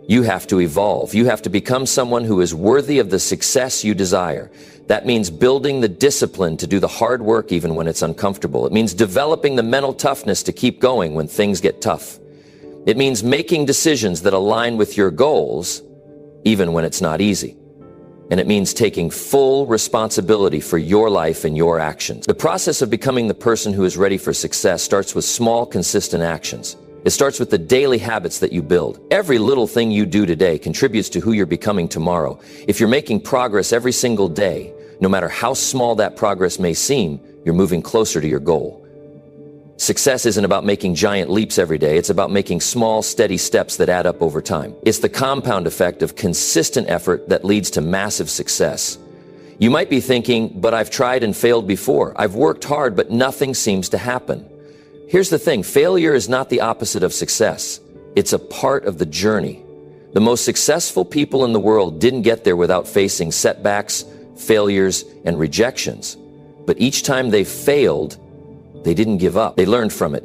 You have to evolve. You have to become someone who is worthy of the success you desire. That means building the discipline to do the hard work even when it's uncomfortable. It means developing the mental toughness to keep going when things get tough. It means making decisions that align with your goals even when it's not easy. And it means taking full responsibility for your life and your actions. The process of becoming the person who is ready for success starts with small, consistent actions. It starts with the daily habits that you build. Every little thing you do today contributes to who you're becoming tomorrow. If you're making progress every single day, no matter how small that progress may seem, you're moving closer to your goal. Success isn't about making giant leaps every day. It's about making small, steady steps that add up over time. It's the compound effect of consistent effort that leads to massive success. You might be thinking, but I've tried and failed before. I've worked hard, but nothing seems to happen. Here's the thing. Failure is not the opposite of success. It's a part of the journey. The most successful people in the world didn't get there without facing setbacks, failures, and rejections. But each time they failed, they didn't give up. They learned from it.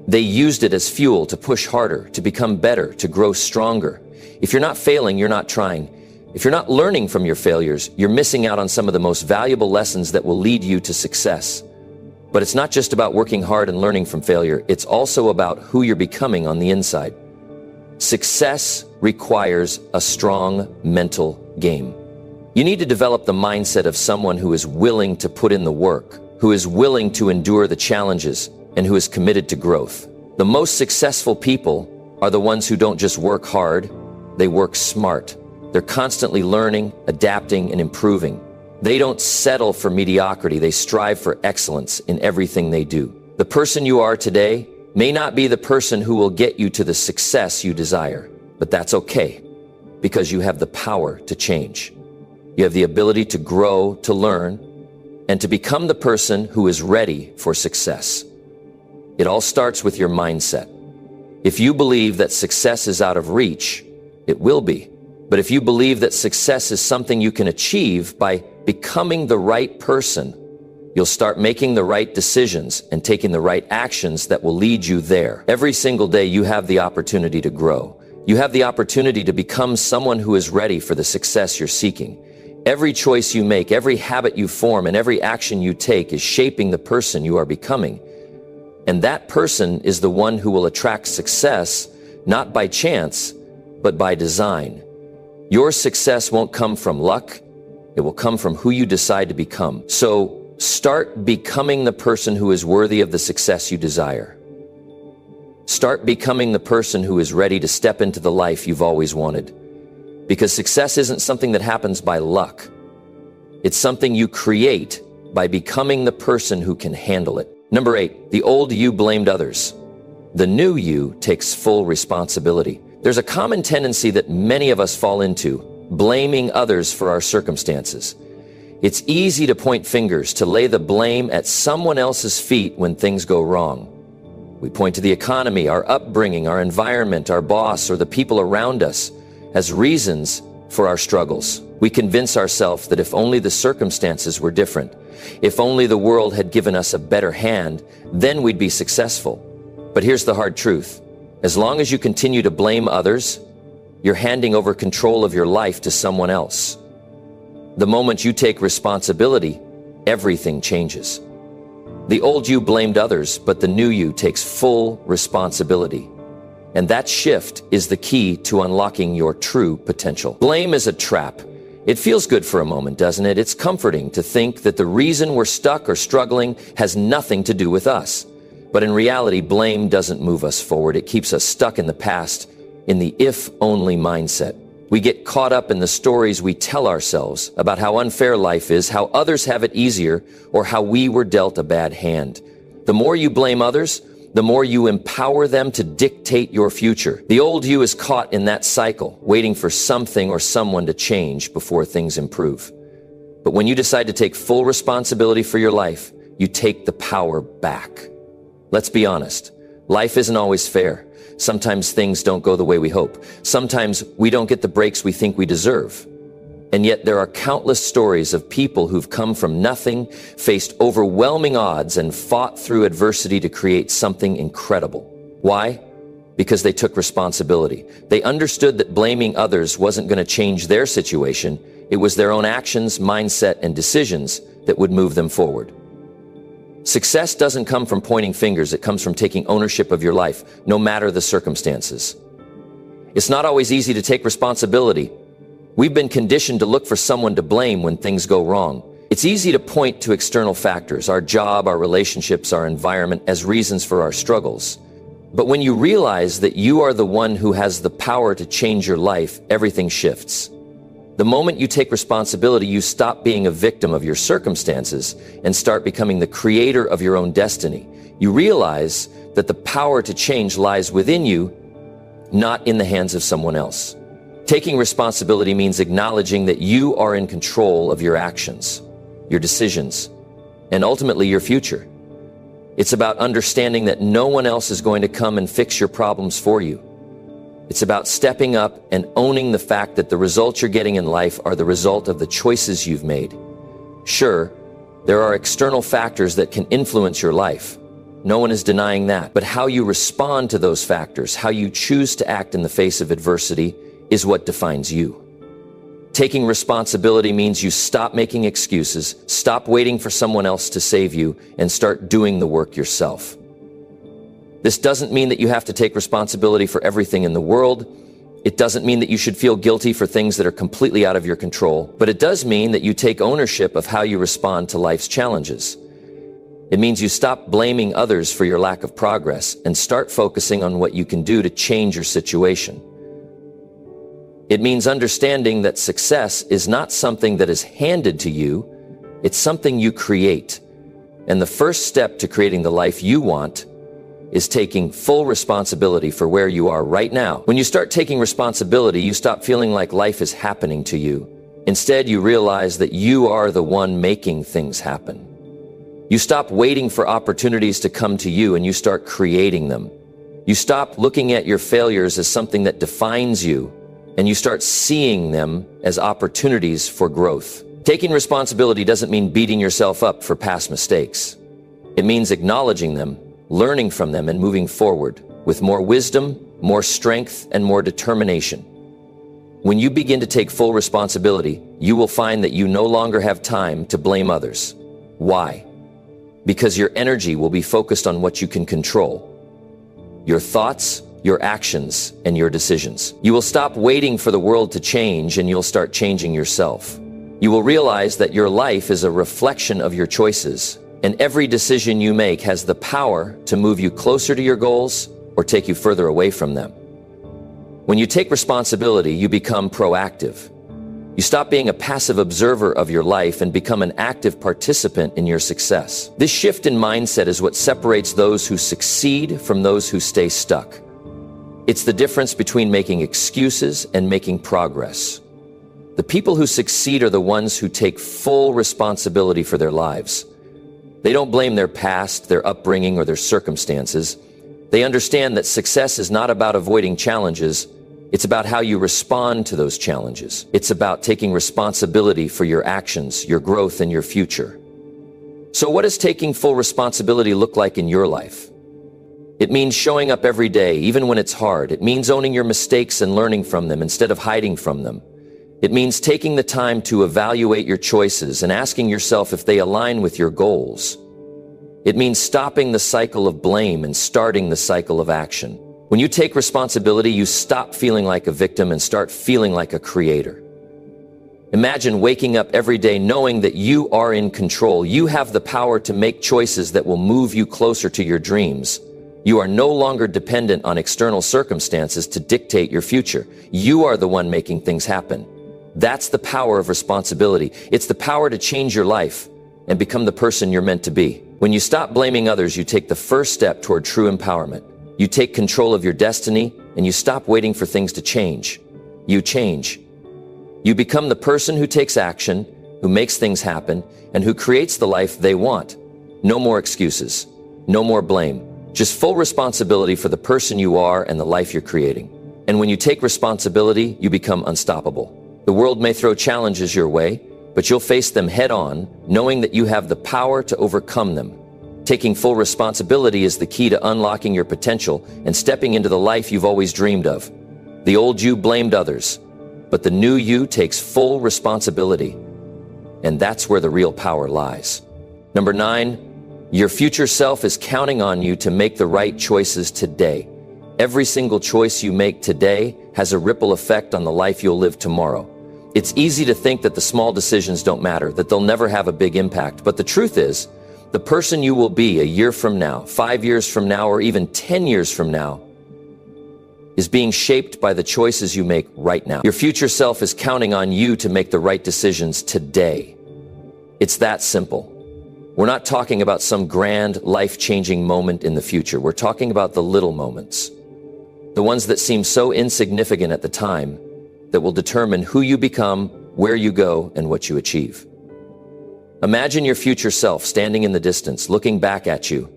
They used it as fuel to push harder, to become better, to grow stronger. If you're not failing, you're not trying. If you're not learning from your failures, you're missing out on some of the most valuable lessons that will lead you to success. But it's not just about working hard and learning from failure. It's also about who you're becoming on the inside. Success requires a strong mental game. You need to develop the mindset of someone who is willing to put in the work, who is willing to endure the challenges, and who is committed to growth. The most successful people are the ones who don't just work hard, they work smart. They're constantly learning, adapting, and improving. They don't settle for mediocrity. They strive for excellence in everything they do. The person you are today may not be the person who will get you to the success you desire, but that's okay, because you have the power to change. You have the ability to grow, to learn, and to become the person who is ready for success. It all starts with your mindset. If you believe that success is out of reach, it will be. But if you believe that success is something you can achieve by becoming the right person, you'll start making the right decisions and taking the right actions that will lead you there. Every single day you have the opportunity to grow. You have the opportunity to become someone who is ready for the success you're seeking. Every choice you make, every habit you form, and every action you take is shaping the person you are becoming. And that person is the one who will attract success, not by chance, but by design. Your success won't come from luck. It will come from who you decide to become. So start becoming the person who is worthy of the success you desire. Start becoming the person who is ready to step into the life you've always wanted. Because success isn't something that happens by luck. It's something you create by becoming the person who can handle it. Number 8, the old you blamed others. The new you takes full responsibility. There's a common tendency that many of us fall into, blaming others for our circumstances. It's easy to point fingers, to lay the blame at someone else's feet when things go wrong. We point to the economy, our upbringing, our environment, our boss, or the people around us as reasons for our struggles. We convince ourselves that if only the circumstances were different, if only the world had given us a better hand, then we'd be successful. But here's the hard truth. As long as you continue to blame others, you're handing over control of your life to someone else. The moment you take responsibility, everything changes. The old you blamed others, but the new you takes full responsibility. And that shift is the key to unlocking your true potential. Blame is a trap. It feels good for a moment, doesn't it? It's comforting to think that the reason we're stuck or struggling has nothing to do with us. But in reality, blame doesn't move us forward. It keeps us stuck in the past, in the if-only mindset. We get caught up in the stories we tell ourselves about how unfair life is, how others have it easier, or how we were dealt a bad hand. The more you blame others, the more you empower them to dictate your future. The old you is caught in that cycle, waiting for something or someone to change before things improve. But when you decide to take full responsibility for your life, you take the power back. Let's be honest. Life isn't always fair. Sometimes things don't go the way we hope. Sometimes we don't get the breaks we think we deserve. And yet there are countless stories of people who've come from nothing, faced overwhelming odds, and fought through adversity to create something incredible. Why? Because they took responsibility. They understood that blaming others wasn't going to change their situation. It was their own actions, mindset, and decisions that would move them forward. Success doesn't come from pointing fingers. It comes from taking ownership of your life, no matter the circumstances. It's not always easy to take responsibility. We've been conditioned to look for someone to blame when things go wrong. It's easy to point to external factors, our job, our relationships, our environment, as reasons for our struggles. But when you realize that you are the one who has the power to change your life, everything shifts. The moment you take responsibility, you stop being a victim of your circumstances and start becoming the creator of your own destiny. You realize that the power to change lies within you, not in the hands of someone else. Taking responsibility means acknowledging that you are in control of your actions, your decisions, and ultimately your future. It's about understanding that no one else is going to come and fix your problems for you. It's about stepping up and owning the fact that the results you're getting in life are the result of the choices you've made. Sure, there are external factors that can influence your life. No one is denying that. But how you respond to those factors, how you choose to act in the face of adversity, is what defines you. Taking responsibility means you stop making excuses, stop waiting for someone else to save you, and start doing the work yourself. This doesn't mean that you have to take responsibility for everything in the world. It doesn't mean that you should feel guilty for things that are completely out of your control. But it does mean that you take ownership of how you respond to life's challenges. It means you stop blaming others for your lack of progress and start focusing on what you can do to change your situation. It means understanding that success is not something that is handed to you, it's something you create. And the first step to creating the life you want is taking full responsibility for where you are right now. When you start taking responsibility, you stop feeling like life is happening to you. Instead, you realize that you are the one making things happen. You stop waiting for opportunities to come to you and you start creating them. You stop looking at your failures as something that defines you, and you start seeing them as opportunities for growth. Taking responsibility doesn't mean beating yourself up for past mistakes. It means acknowledging them, learning from them, and moving forward with more wisdom, more strength, and more determination. When you begin to take full responsibility, you will find that you no longer have time to blame others. Why? Because your energy will be focused on what you can control: your thoughts, your actions, and your decisions. You will stop waiting for the world to change and you'll start changing yourself. You will realize that your life is a reflection of your choices, and every decision you make has the power to move you closer to your goals or take you further away from them. When you take responsibility, you become proactive. You stop being a passive observer of your life and become an active participant in your success. This shift in mindset is what separates those who succeed from those who stay stuck. It's the difference between making excuses and making progress. The people who succeed are the ones who take full responsibility for their lives. They don't blame their past, their upbringing, or their circumstances. They understand that success is not about avoiding challenges. It's about how you respond to those challenges. It's about taking responsibility for your actions, your growth, and your future. So what does taking full responsibility look like in your life? It means showing up every day, even when it's hard. It means owning your mistakes and learning from them instead of hiding from them. It means taking the time to evaluate your choices and asking yourself if they align with your goals. It means stopping the cycle of blame and starting the cycle of action. When you take responsibility, you stop feeling like a victim and start feeling like a creator. Imagine waking up every day knowing that you are in control. You have the power to make choices that will move you closer to your dreams. You are no longer dependent on external circumstances to dictate your future. You are the one making things happen. That's the power of responsibility. It's the power to change your life and become the person you're meant to be. When you stop blaming others, you take the first step toward true empowerment. You take control of your destiny, and you stop waiting for things to change. You change. You become the person who takes action, who makes things happen, and who creates the life they want. No more excuses. No more blame. Just full responsibility for the person you are and the life you're creating. And when you take responsibility, you become unstoppable. The world may throw challenges your way, but you'll face them head on, knowing that you have the power to overcome them. Taking full responsibility is the key to unlocking your potential and stepping into the life you've always dreamed of. The old you blamed others, but the new you takes full responsibility. And that's where the real power lies. Number 9, your future self is counting on you to make the right choices today. Every single choice you make today has a ripple effect on the life you'll live tomorrow. It's easy to think that the small decisions don't matter, that they'll never have a big impact. But the truth is, the person you will be a year from now, 5 years from now, or even 10 years from now is being shaped by the choices you make right now. Your future self is counting on you to make the right decisions today. It's that simple. We're not talking about some grand, life-changing moment in the future. We're talking about the little moments, the ones that seem so insignificant at the time, that will determine who you become, where you go, and what you achieve. Imagine your future self standing in the distance, looking back at you.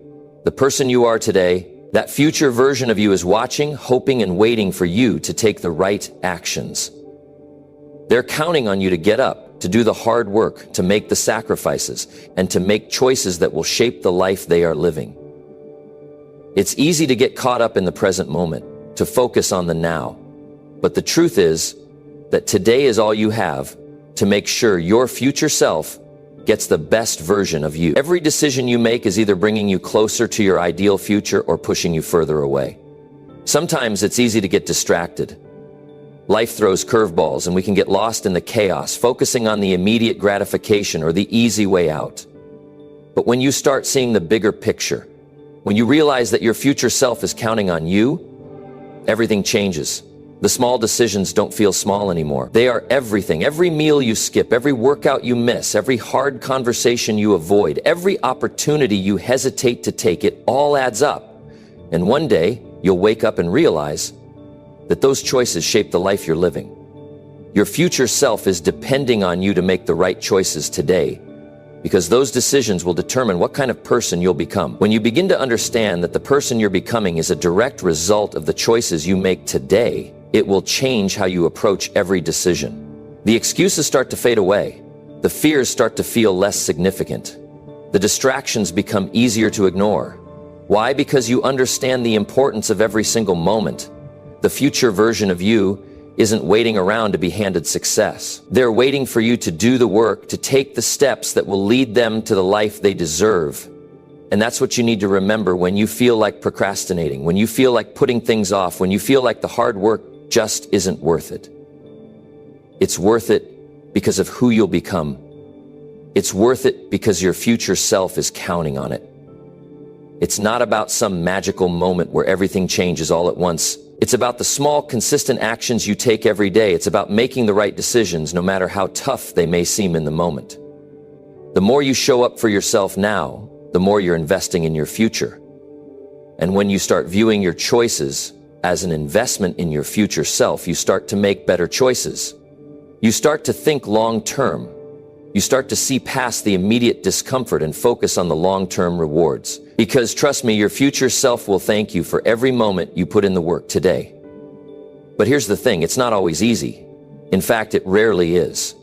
The person you are today, that future version of you is watching, hoping, and waiting for you to take the right actions. They're counting on you to get up, to do the hard work, to make the sacrifices, and to make choices that will shape the life they are living. It's easy to get caught up in the present moment, to focus on the now. But the truth is that today is all you have to make sure your future self gets the best version of you. Every decision you make is either bringing you closer to your ideal future or pushing you further away. Sometimes it's easy to get distracted. Life throws curveballs and we can get lost in the chaos, focusing on the immediate gratification or the easy way out. But when you start seeing the bigger picture, when you realize that your future self is counting on you, everything changes. The small decisions don't feel small anymore. They are everything. Every meal you skip, every workout you miss, every hard conversation you avoid, every opportunity you hesitate to take, it all adds up. And one day, you'll wake up and realize that those choices shape the life you're living. Your future self is depending on you to make the right choices today, because those decisions will determine what kind of person you'll become. When you begin to understand that the person you're becoming is a direct result of the choices you make today, it will change how you approach every decision. The excuses start to fade away. The fears start to feel less significant. The distractions become easier to ignore. Why? Because you understand the importance of every single moment. The future version of you isn't waiting around to be handed success. They're waiting for you to do the work, to take the steps that will lead them to the life they deserve. And that's what you need to remember when you feel like procrastinating, when you feel like putting things off, when you feel like the hard work just isn't worth it. It's worth it because of who you'll become. It's worth it because your future self is counting on it. It's not about some magical moment where everything changes all at once. It's about the small, consistent actions you take every day. It's about making the right decisions, no matter how tough they may seem in the moment. The more you show up for yourself now, the more you're investing in your future. And when you start viewing your choices as an investment in your future self, you start to make better choices. You start to think long-term. You start to see past the immediate discomfort and focus on the long-term rewards. Because trust me, your future self will thank you for every moment you put in the work today. But here's the thing, it's not always easy. In fact, it rarely is.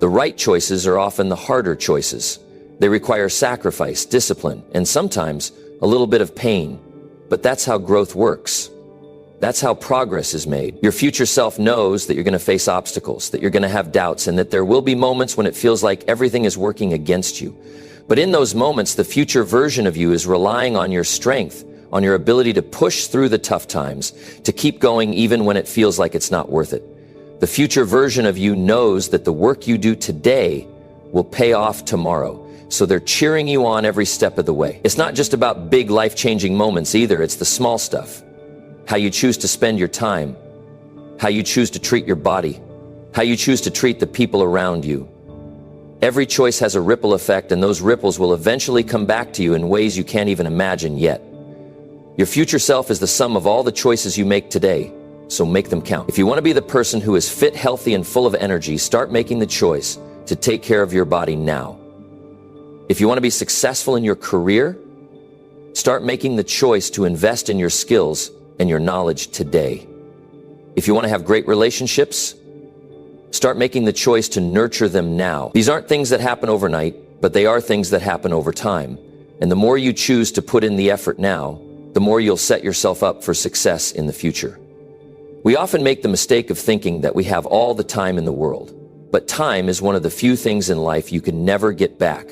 The right choices are often the harder choices. They require sacrifice, discipline, and sometimes a little bit of pain. But that's how growth works. That's how progress is made. Your future self knows that you're going to face obstacles, that you're going to have doubts, and that there will be moments when it feels like everything is working against you. But in those moments, the future version of you is relying on your strength, on your ability to push through the tough times, to keep going even when it feels like it's not worth it. The future version of you knows that the work you do today will pay off tomorrow. So they're cheering you on every step of the way. It's not just about big life-changing moments either. It's the small stuff. How you choose to spend your time, how you choose to treat your body, how you choose to treat the people around you. Every choice has a ripple effect, and those ripples will eventually come back to you in ways you can't even imagine yet. Your future self is the sum of all the choices you make today, so make them count. If you want to be the person who is fit, healthy, and full of energy, start making the choice to take care of your body now. If you want to be successful in your career, start making the choice to invest in your skills and your knowledge today. If you want to have great relationships, start making the choice to nurture them now. These aren't things that happen overnight, but they are things that happen over time. And the more you choose to put in the effort now, the more you'll set yourself up for success in the future. We often make the mistake of thinking that we have all the time in the world. But time is one of the few things in life you can never get back.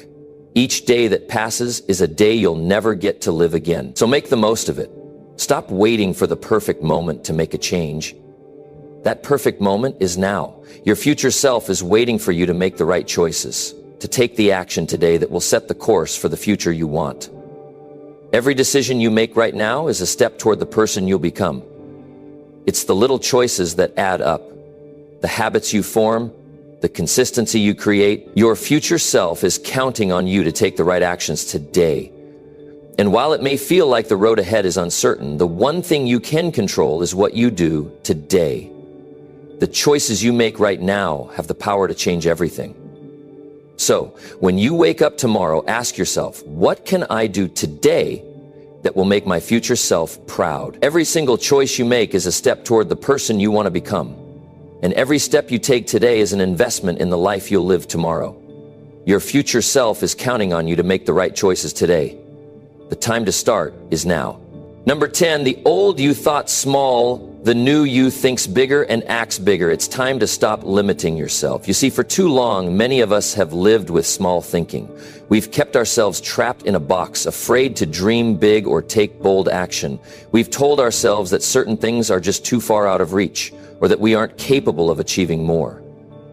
Each day that passes is a day you'll never get to live again. So make the most of it. Stop waiting for the perfect moment to make a change. That perfect moment is now. Your future self is waiting for you to make the right choices, to take the action today that will set the course for the future you want. Every decision you make right now is a step toward the person you'll become. It's the little choices that add up, the habits you form, the consistency you create. Your future self is counting on you to take the right actions today. And while it may feel like the road ahead is uncertain, the one thing you can control is what you do today. The choices you make right now have the power to change everything. So, when you wake up tomorrow, ask yourself, what can I do today that will make my future self proud? Every single choice you make is a step toward the person you want to become. And every step you take today is an investment in the life you'll live tomorrow. Your future self is counting on you to make the right choices today. The time to start is now. Number 10, the old you thought small, the new you thinks bigger and acts bigger. It's time to stop limiting yourself. You see, for too long, many of us have lived with small thinking. We've kept ourselves trapped in a box, afraid to dream big or take bold action. We've told ourselves that certain things are just too far out of reach, or that we aren't capable of achieving more.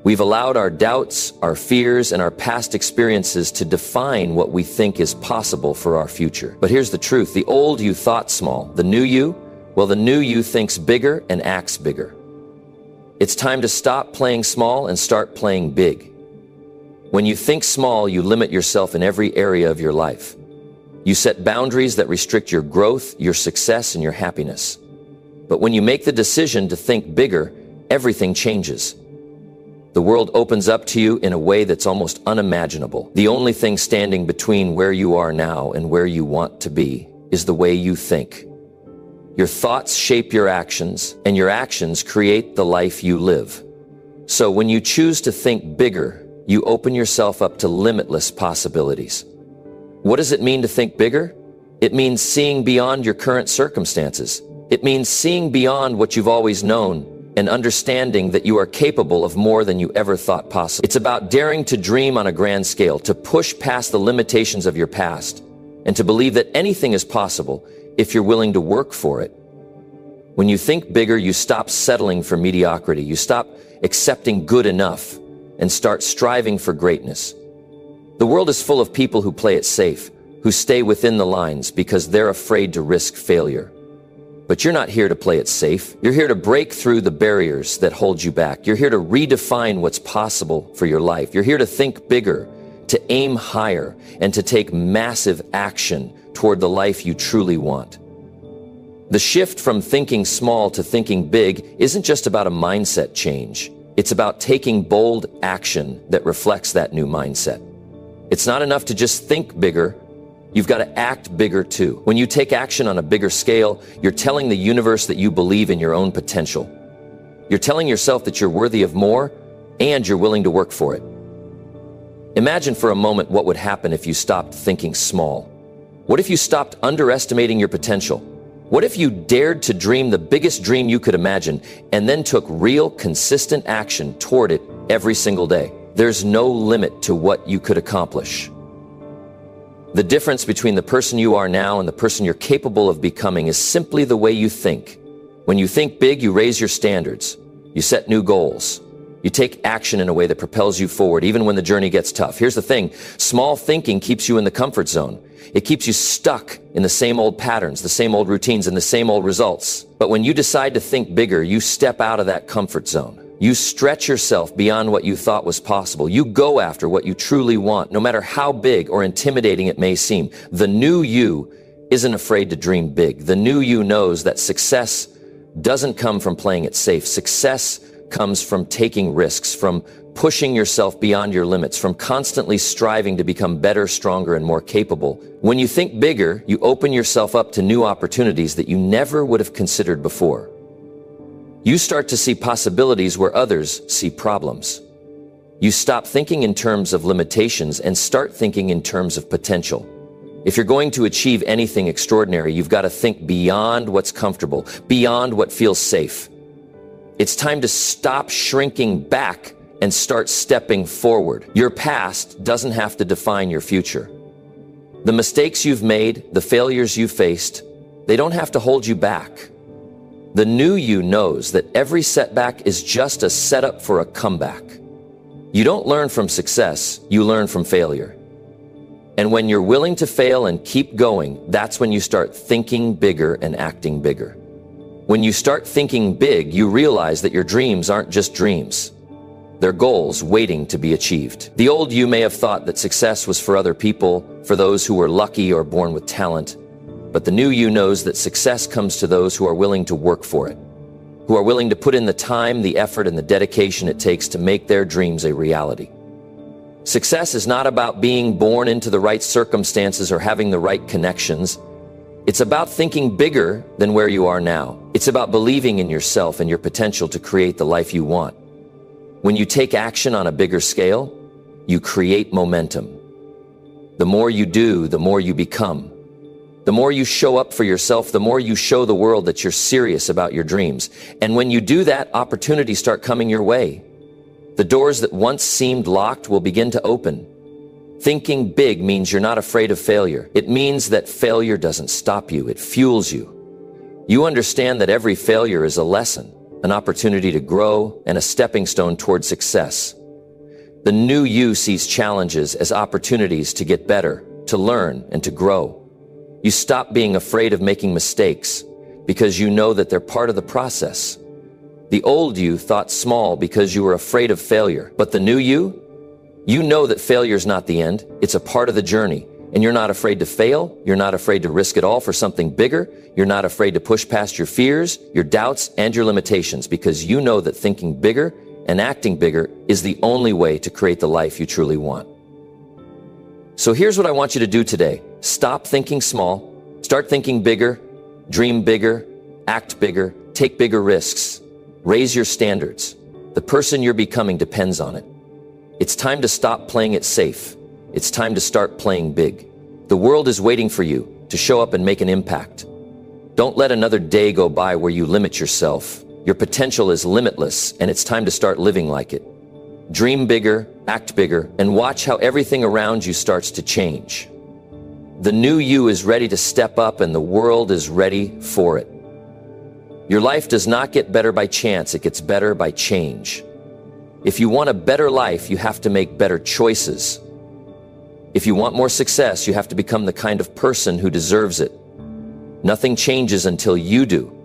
We've allowed our doubts, our fears, and our past experiences to define what we think is possible for our future. But here's the truth. The old you thought small. The new you? Well, the new you thinks bigger and acts bigger. It's time to stop playing small and start playing big. When you think small, you limit yourself in every area of your life. You set boundaries that restrict your growth, your success, and your happiness. But when you make the decision to think bigger, everything changes. The world opens up to you in a way that's almost unimaginable. The only thing standing between where you are now and where you want to be is the way you think. Your thoughts shape your actions, and your actions create the life you live. So when you choose to think bigger, you open yourself up to limitless possibilities. What does it mean to think bigger? It means seeing beyond your current circumstances. It means seeing beyond what you've always known and understanding that you are capable of more than you ever thought possible. It's about daring to dream on a grand scale, to push past the limitations of your past, and to believe that anything is possible if you're willing to work for it. When you think bigger, you stop settling for mediocrity. You stop accepting good enough and start striving for greatness. The world is full of people who play it safe, who stay within the lines because they're afraid to risk failure. But you're not here to play it safe. You're here to break through the barriers that hold you back. You're here to redefine what's possible for your life. You're here to think bigger, to aim higher, and to take massive action toward the life you truly want. The shift from thinking small to thinking big isn't just about a mindset change. It's about taking bold action that reflects that new mindset. It's not enough to just think bigger. You've got to act bigger too. When you take action on a bigger scale, you're telling the universe that you believe in your own potential. You're telling yourself that you're worthy of more and you're willing to work for it. Imagine for a moment what would happen if you stopped thinking small. What if you stopped underestimating your potential? What if you dared to dream the biggest dream you could imagine and then took real, consistent action toward it every single day? There's no limit to what you could accomplish. The difference between the person you are now and the person you're capable of becoming is simply the way you think. When you think big, you raise your standards. You set new goals. You take action in a way that propels you forward, even when the journey gets tough. Here's the thing. Small thinking keeps you in the comfort zone. It keeps you stuck in the same old patterns, the same old routines, and the same old results. But when you decide to think bigger, you step out of that comfort zone. You stretch yourself beyond what you thought was possible. You go after what you truly want, no matter how big or intimidating it may seem. The new you isn't afraid to dream big. The new you knows that success doesn't come from playing it safe. Success comes from taking risks, from pushing yourself beyond your limits, from constantly striving to become better, stronger, and more capable. When you think bigger, you open yourself up to new opportunities that you never would have considered before. You start to see possibilities where others see problems. You stop thinking in terms of limitations and start thinking in terms of potential. If you're going to achieve anything extraordinary, you've got to think beyond what's comfortable, beyond what feels safe. It's time to stop shrinking back and start stepping forward. Your past doesn't have to define your future. The mistakes you've made, the failures you faced, they don't have to hold you back. The new you knows that every setback is just a setup for a comeback. You don't learn from success, you learn from failure. And when you're willing to fail and keep going, that's when you start thinking bigger and acting bigger. When you start thinking big, you realize that your dreams aren't just dreams. They're goals waiting to be achieved. The old you may have thought that success was for other people, for those who were lucky or born with talent. But the new you knows that success comes to those who are willing to work for it, who are willing to put in the time, the effort, and the dedication it takes to make their dreams a reality. Success is not about being born into the right circumstances or having the right connections. It's about thinking bigger than where you are now. It's about believing in yourself and your potential to create the life you want. When you take action on a bigger scale, you create momentum. The more you do, the more you become. The more you show up for yourself, the more you show the world that you're serious about your dreams. And when you do that, opportunities start coming your way. The doors that once seemed locked will begin to open. Thinking big means you're not afraid of failure. It means that failure doesn't stop you, it fuels you. You understand that every failure is a lesson, an opportunity to grow, and a stepping stone toward success. The new you sees challenges as opportunities to get better, to learn, and to grow. You stop being afraid of making mistakes because you know that they're part of the process. The old you thought small because you were afraid of failure. But the new you know that failure is not the end. It's a part of the journey. And you're not afraid to fail. You're not afraid to risk it all for something bigger. You're not afraid to push past your fears, your doubts, and your limitations because you know that thinking bigger and acting bigger is the only way to create the life you truly want. So here's what I want you to do today. Stop thinking small, start thinking bigger, dream bigger, act bigger, take bigger risks, raise your standards. The person you're becoming depends on it. It's time to stop playing it safe. It's time to start playing big. The world is waiting for you to show up and make an impact. Don't let another day go by where you limit yourself. Your potential is limitless, and it's time to start living like it. Dream bigger, act bigger, and watch how everything around you starts to change. The new you is ready to step up, and the world is ready for it. Your life does not get better by chance, it gets better by change. If you want a better life, you have to make better choices. If you want more success, you have to become the kind of person who deserves it. Nothing changes until you do.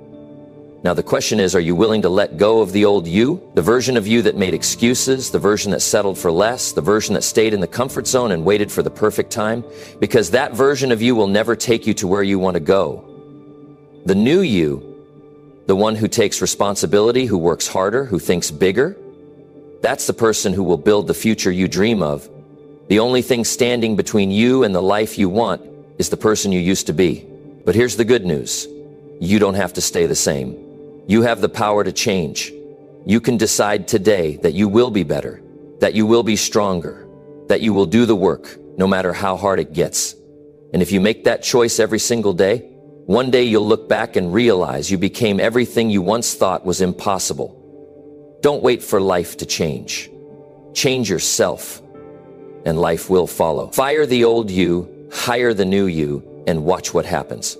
Now the question is, are you willing to let go of the old you? The version of you that made excuses, the version that settled for less, the version that stayed in the comfort zone and waited for the perfect time? Because that version of you will never take you to where you want to go. The new you, the one who takes responsibility, who works harder, who thinks bigger, that's the person who will build the future you dream of. The only thing standing between you and the life you want is the person you used to be. But here's the good news. You don't have to stay the same. You have the power to change. You can decide today that you will be better, that you will be stronger, that you will do the work, no matter how hard it gets. And if you make that choice every single day, one day you'll look back and realize you became everything you once thought was impossible. Don't wait for life to change. Change yourself, and life will follow. Fire the old you, hire the new you, and watch what happens.